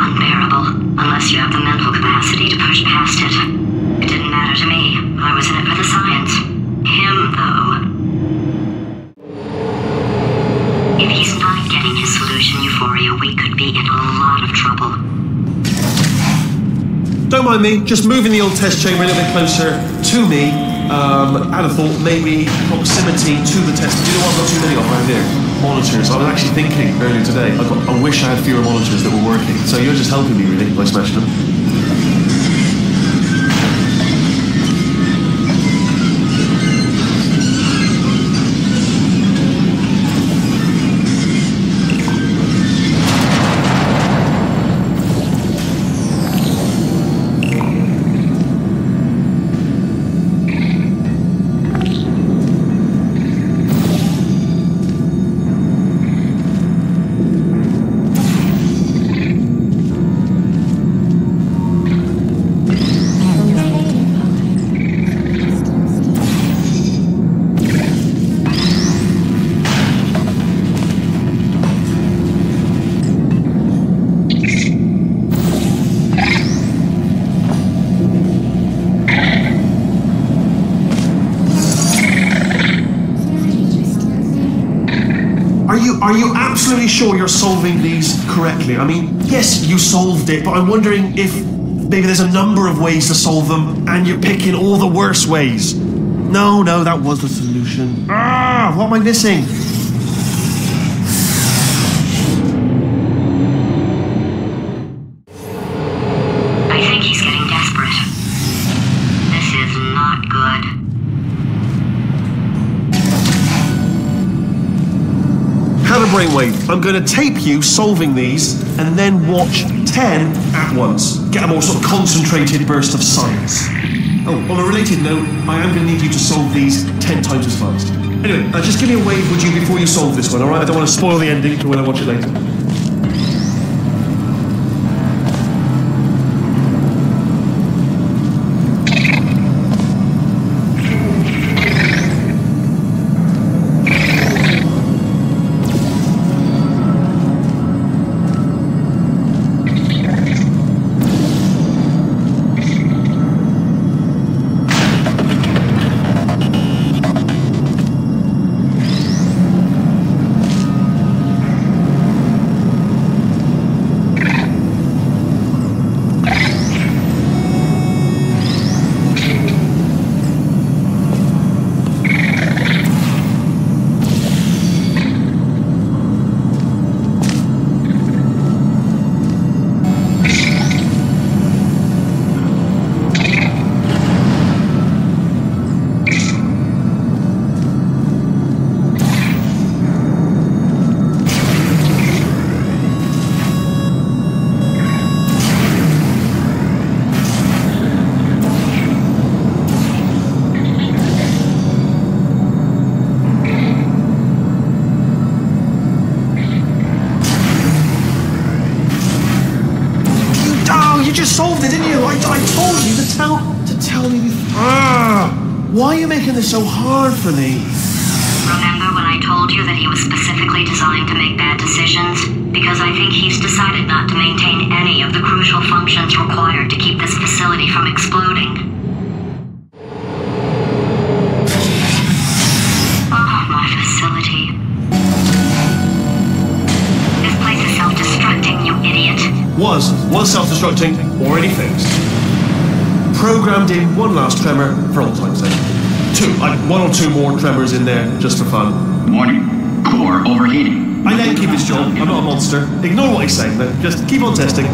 unbearable, unless you have the mental capacity to push past it. It didn't matter to me. I was in it for the science. Him, though. If he's not getting his solution euphoria, we could be in a lot of trouble. Don't mind me, just moving the old test chamber a little bit closer to me. I'd have thought maybe proximity to the test. Do you know what? I've got too many of around here. Monitors. I was actually thinking earlier today, I wish I had fewer monitors that were working. So you're just helping me really by smashing them. Are you absolutely sure you're solving these correctly? I mean, yes, you solved it, but I'm wondering if maybe there's a number of ways to solve them and you're picking all the worst ways. No, that was the solution. What am I missing? I think he's getting desperate. This is not good. Have a brainwave. I'm going to tape you solving these and then watch 10 at once. Get a more sort of concentrated burst of science. Oh, on a related note, I am going to need you to solve these 10 times as fast. Anyway, just give me a wave, would you, before you solve this one, alright? I don't want to spoil the ending for when I watch it later. Solved it, didn't you? I told you to tell me. Why are you making this so hard for me? Remember when I told you that he was specifically designed to make bad decisions? Because I think he's decided not to maintain any of the crucial functions required to keep this facility from exploding. Oh, my facility. This place is self-destructing, you idiot. Was self-destructing, already fixed. Programmed in one last tremor for all time's sake. Two. One or two more tremors in there, just for fun. Warning. Core overheating. I let him keep his job. I'm not a monster. Ignore what he's saying, then. Just keep on testing.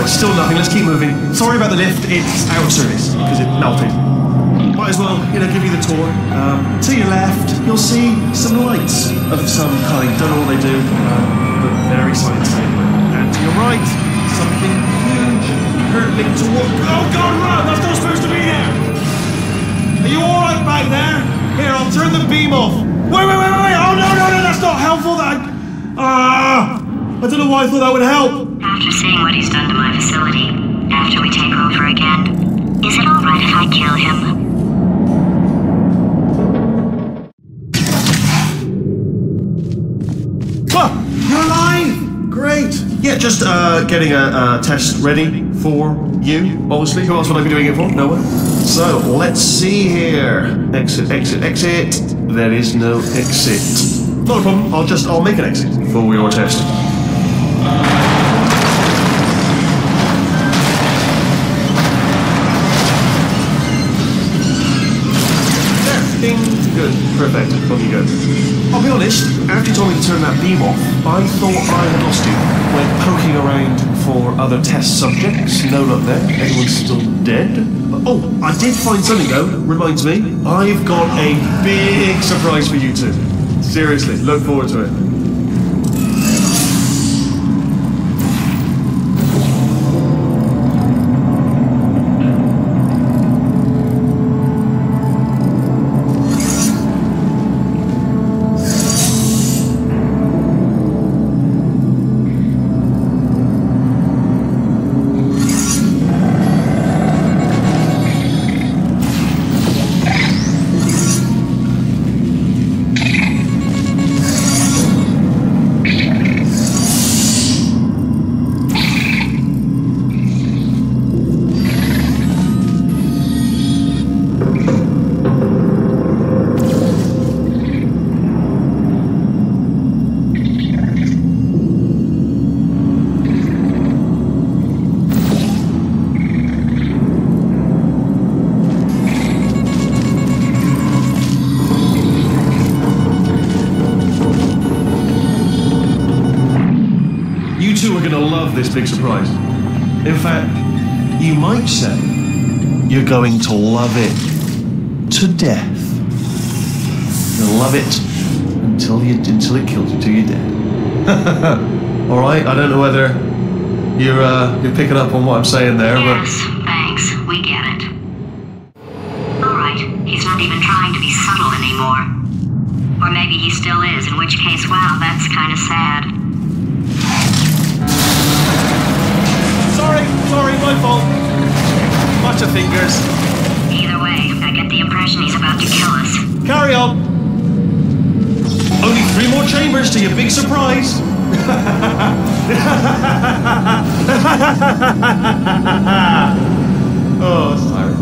Still nothing, let's keep moving. Sorry about the lift, it's out of service because it melted. Might as well, give you the tour. To your left, you'll see some lights of some kind. Don't know what they do, but very science-y. And to your right, something huge hurtling toward. Oh God, run! That's not supposed to be there. Are you all right back there? Here, I'll turn the beam off. Wait! Oh no! That's not helpful. I don't know why I thought that would help. After seeing what he's done to my facility, after we take over again, is it alright if I kill him? Oh, you're alive! Great! Yeah, just getting a test ready for you, obviously. Who else would I be doing it for? No one. So, let's see here. Exit. There is no exit. Not a problem, I'll make an exit for your test. Good, perfect, on you go. I'll be honest, after you told me to turn that beam off, I thought I had lost you. Went poking around for other test subjects, no luck there, everyone's still dead. Oh, I did find something though, reminds me, I've got a big surprise for you two. Seriously, look forward to it. This big surprise. In fact, you might say you're going to love it to death. You'll love it until it kills you till you're dead. All right. I don't know whether you're picking up on what I'm saying there, yes, but thanks. We get it. All right. He's not even trying to be subtle anymore. Or maybe he still is. In which case, wow, that's kind of sad. Sorry, my fault. Bunch of fingers. Either way, I get the impression he's about to kill us. Carry on. Only 3 more chambers to your big surprise. Oh, that's tiring.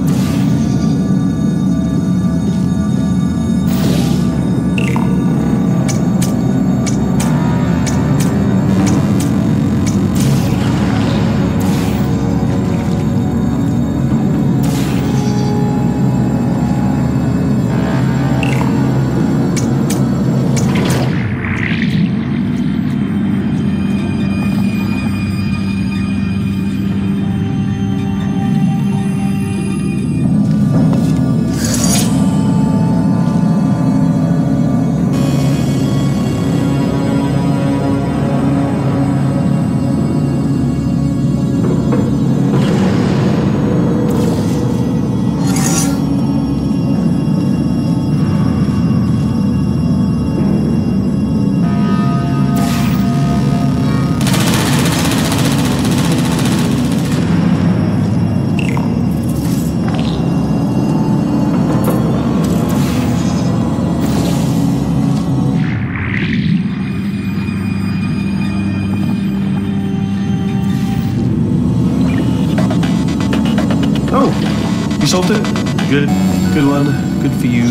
Solved it? Good. Good one. Good for you.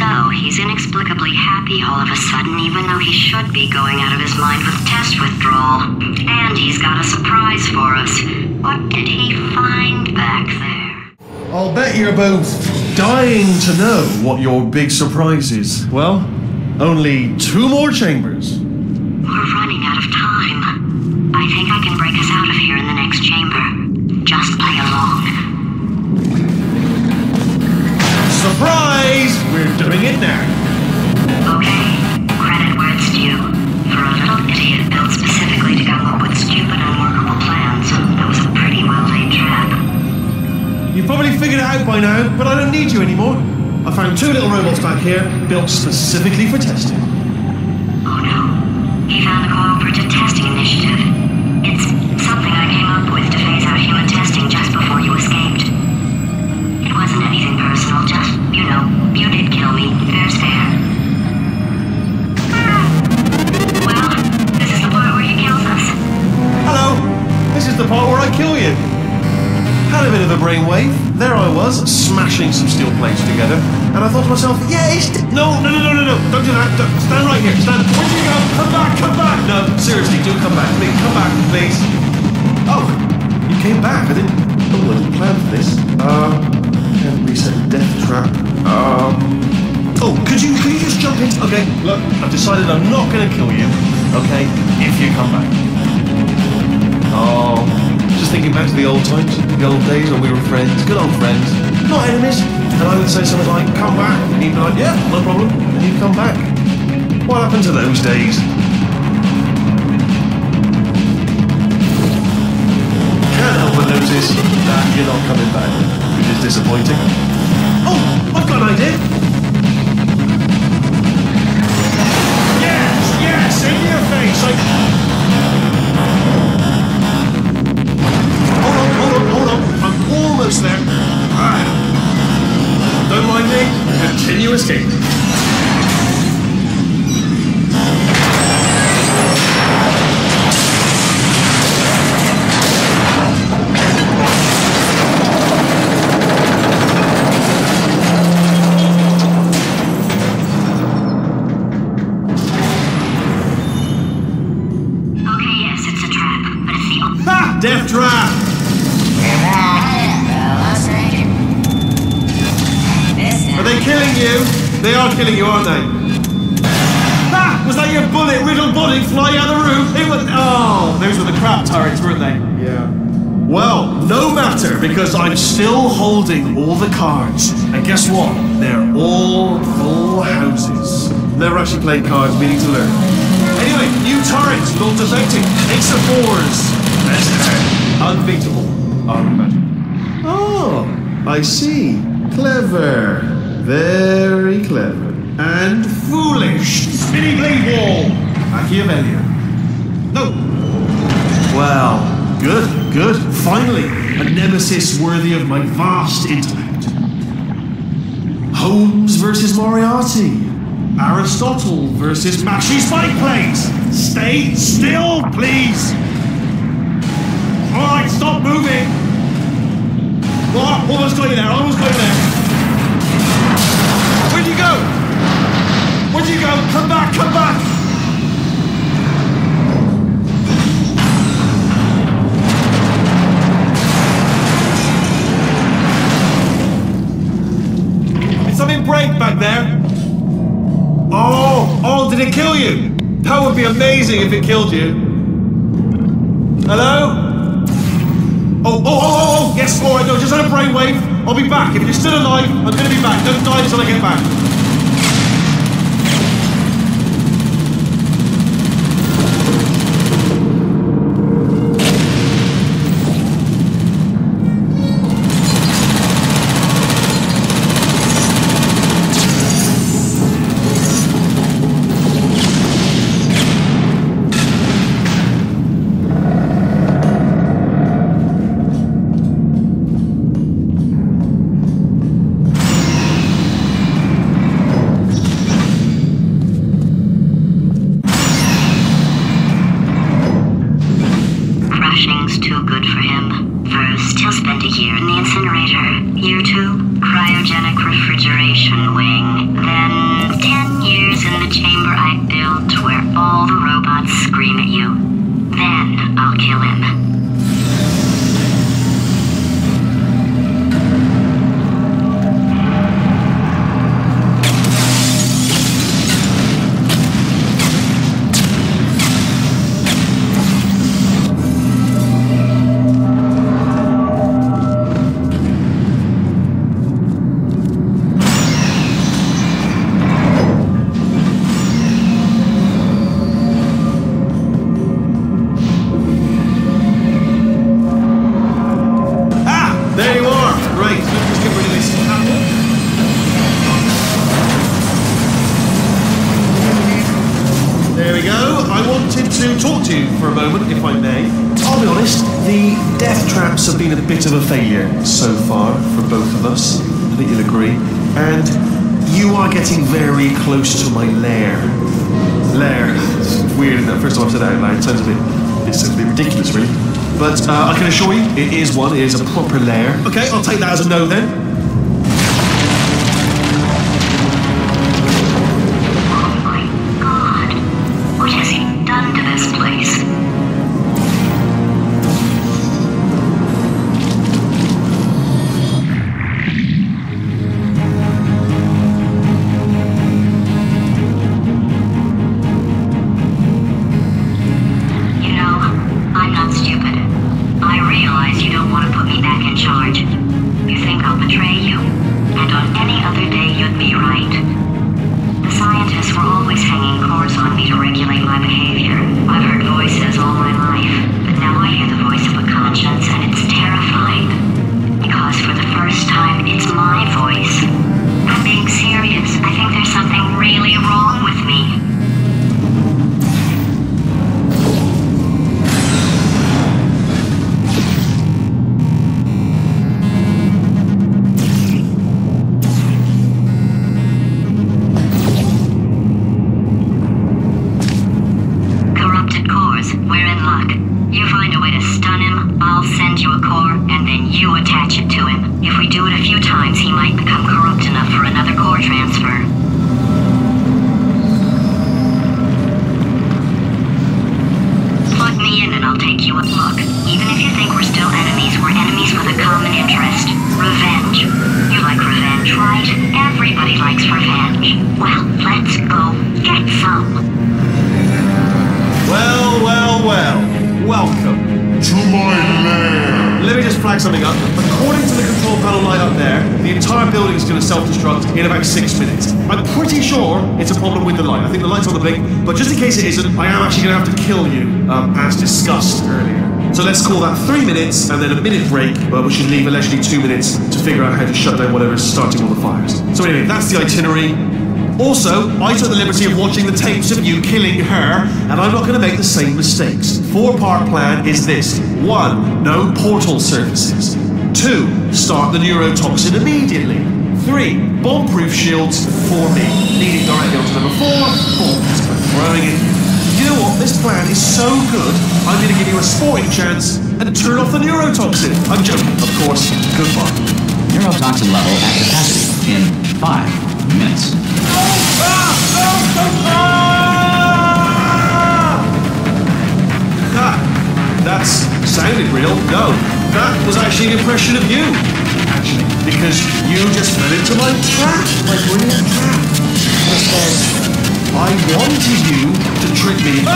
So, he's inexplicably happy all of a sudden, even though he should be going out of his mind with test withdrawal. And he's got a surprise for us. What did he find back there? I'll bet you're both dying to know what your big surprise is. Well, only 2 more chambers. We're running out of time. I think I can break us out of here in the next chamber. Just play along. Surprise! We're doing it now. Okay, credit where it's due. For a little idiot built specifically to come up with stupid, unworkable plans, that was a pretty well-laid trap. You've probably figured it out by now, but I don't need you anymore. I found 2 little robots back here, built specifically for testing. Oh no. He found the Cooperative Testing Initiative. It's something I came up with to phase out human testing just before you escaped. It wasn't anything personal, just, you know, you did kill me. Fair's fair. Well, this is the part where he kills us. Hello! This is the part where I kill you. Had a bit of a brainwave. There I was, smashing some steel plates together. And I thought to myself, yes! No, don't do that. Stand right here, stand. Where'd you go? Come back! No, seriously, do come back, please. Come back, please. Oh, you came back. I didn't plan for this. Can't reset the death trap. Oh, could you just jump in? Okay, look, I've decided I'm not gonna kill you, okay, if you come back. Oh, just thinking back to the old times, the old days when we were friends, good old friends, not enemies. And I would say something like, come back, and you'd be like, yeah, no problem, and you'd come back. What happened to those days? Can't help but notice that you're not coming back, which is disappointing. Oh, I've got an idea. Yes, in your face. Hold on. I'm almost there. Don't mind me. Continue escaping. Death trap! Are they killing you? They are killing you, aren't they? Ah! Was that your bullet-riddled body flying out of the roof? It was... Oh, those were the crap turrets, weren't they? Yeah. Well, no matter, because I'm still holding all the cards. And guess what? They're all full houses. Never actually played cards, meaning to learn. Anyway, new turrets, not defecting. Ace of 4s. Unbeatable, I would imagine. Oh, I see. Clever. Very clever. And foolish. Spinning blade wall. Machiavellian. No. Well, good. Finally, a nemesis worthy of my vast intellect. Holmes versus Moriarty. Aristotle versus Mashy spike plates. Stay still, please. All right, stop moving. What? Almost got you there. Almost got you there. Where'd you go? Where'd you go? Come back. Come back. Did something break back there? Oh, did it kill you? That would be amazing if it killed you. Hello? Oh, yes, all right, no, just had a brainwave. I'll be back. If you're still alive, I'm going to be back. Don't die until I get back. Have been a bit of a failure so far for both of us. I think you'll agree. And you are getting very close to my lair. Lair. It's weird, isn't it? First time I've said that out loud. It sounds a bit ridiculous, really. But I can assure you, it is one. It is a proper lair. Okay, I'll take that as a no then. Oh my God! What has he done to this place? Something up. According to the control panel light up there, the entire building is going to self-destruct in about 6 minutes. I'm pretty sure it's a problem with the light. I think the light's on the blink, but just in case it isn't, I am actually going to have to kill you, as discussed earlier. So let's call that 3 minutes and then a minute break, but we should leave allegedly 2 minutes to figure out how to shut down whatever's starting all the fires. So anyway, that's the itinerary. Also, I took the liberty of watching the tapes of you killing her, and I'm not going to make the same mistakes. 4-part plan is this. 1. No portal surfaces. 2. Start the neurotoxin immediately. 3. Bomb-proof shields for me. Leading directly onto number 4. Bombs. Throwing it. You know what? This plan is so good, I'm going to give you a sporting chance and turn off the neurotoxin. I'm joking, of course. Goodbye. Neurotoxin level at capacity in 5 minutes. That sounded real. No, that was actually an impression of you. Actually, because you just fell into my trap, my brilliant trap. I wanted you to trick me.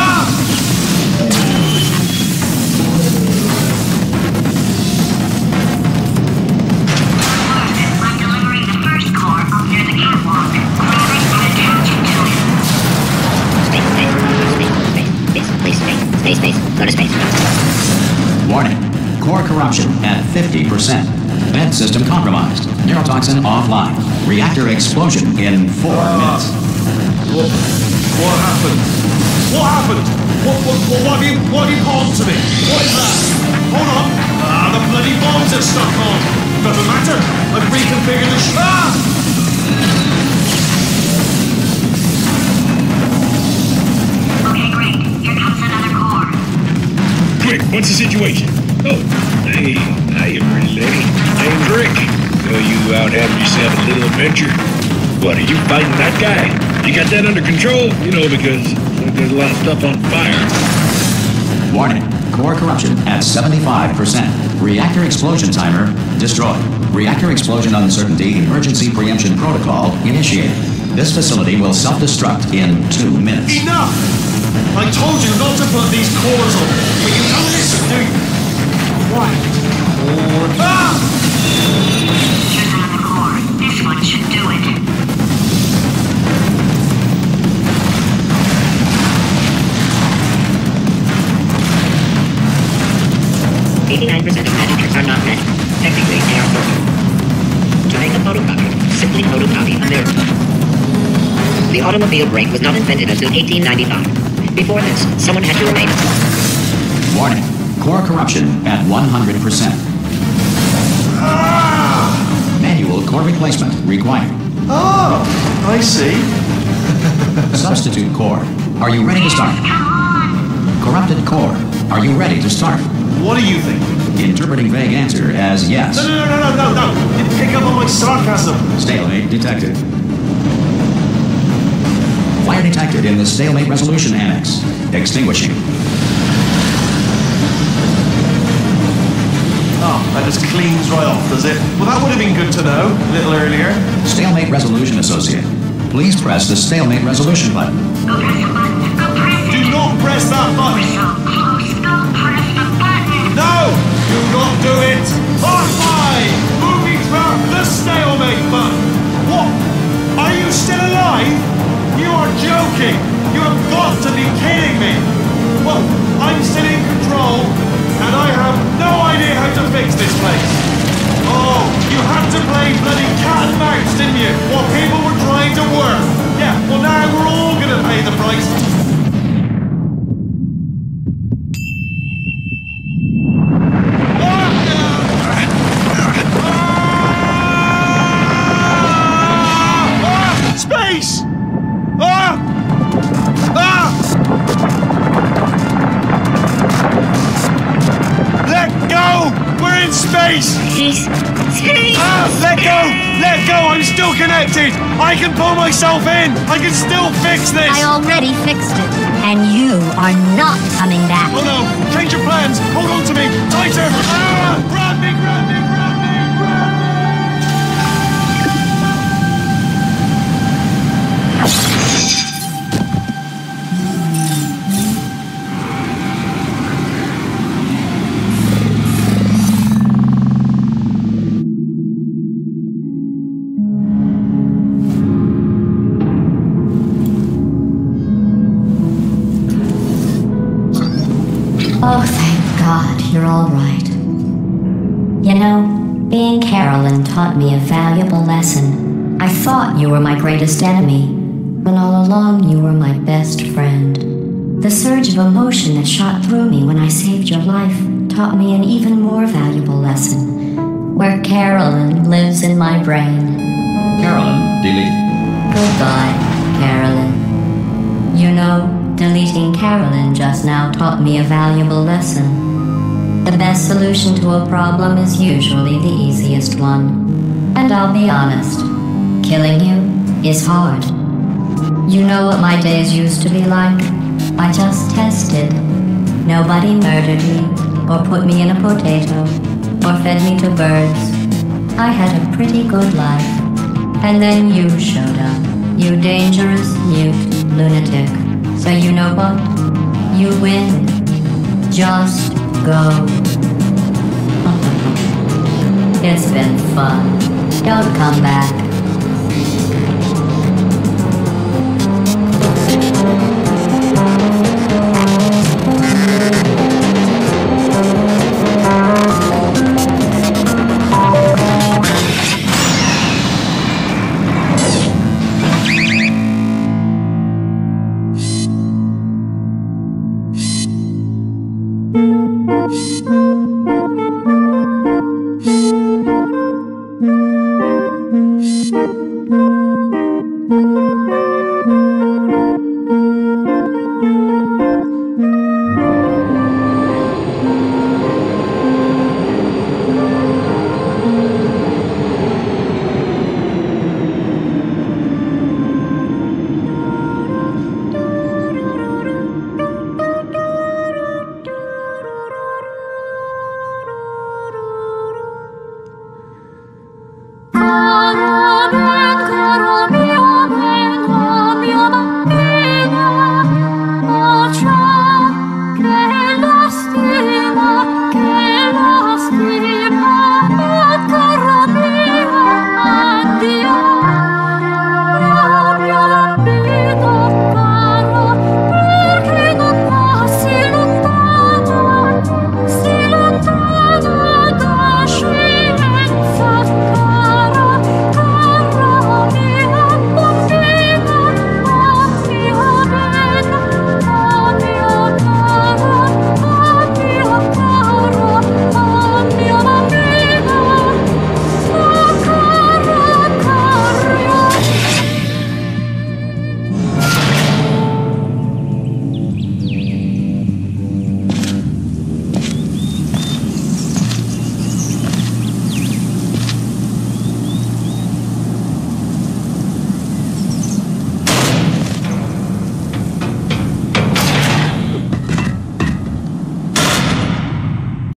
I'm delivering the first core up near the catwalk. Grabbing and attaching to it. Space. Go to space. Warning. Core corruption at 50%. Vent system compromised. Neurotoxin offline. Reactor explosion in 4 minutes. What happened? What happened? What have you called to me? What is that? Hold on. The bloody bombs are stuck on. Doesn't matter. I've reconfigured the Okay, great. Here comes another core. Quick, what's the situation? Oh, hey, hiya, pretty lady. Name's Rick. So you out having yourself a little adventure? What, are you fighting that guy? You got that under control? You know, because there's a lot of stuff on fire. Warning. Core corruption at 75%. Reactor explosion timer destroyed. Reactor explosion uncertainty emergency preemption protocol initiated. This facility will self-destruct in 2 minutes. Enough! I told you not to put these cores on. But you don't listen, do you? Quiet. Here's another core. This one should do it. 89% of magic tricks are not magic. Technically, they are broken. To make a photocopy, simply photocopy a mirror. The automobile brake was not invented until 1895. Before this, someone had to remain. Warning. Core corruption at 100%. Manual core replacement required. Oh, I see. Substitute core. Are you ready to start? Corrupted core. Are you ready to start? What do you think? Interpreting vague answer as yes. No. You pick up on my sarcasm. Stalemate detected. Fire detected in the stalemate resolution annex. Extinguishing. Oh, that just cleans right off, does it? Well, that would have been good to know a little earlier. Stalemate resolution associate. Please press the stalemate resolution button. Go press the button. Go press it. Do not press that button. So close. Go press the button. No! Do not do it! Hi! Moving through the stalemate button! What? Are you still alive? You are joking! You have got to be kidding me! Well, I'm still in control, and I have no idea how to fix this place. Oh, you had to play bloody cat and mouse, didn't you? While people were trying to work. Yeah, well now we're all gonna pay the price. Space! Let go! We're in space! Space! Let go! Let go! I'm still connected! I can pull myself in! I can still fix this! I already fixed it, and you are not coming back. Oh no! Change your plans! Hold on to me! Tighter! Grab me! Grab me! Grab me! Grab me! Oh, thank God you're all right. You know, being Carolyn taught me a valuable lesson. I thought you were my greatest enemy, when all along you were my best friend. The surge of emotion that shot through me when I saved your life taught me an even more valuable lesson, where Carolyn lives in my brain. Carolyn deleted. Goodbye, Carolyn. You know, deleting Carolyn just now taught me a valuable lesson. The best solution to a problem is usually the easiest one. And I'll be honest, killing you is hard. You know what my days used to be like? I just tested. Nobody murdered me, or put me in a potato, or fed me to birds. I had a pretty good life. And then you showed up, you dangerous, mute lunatic. So you know what? You win. Just go. It's been fun. Don't come back.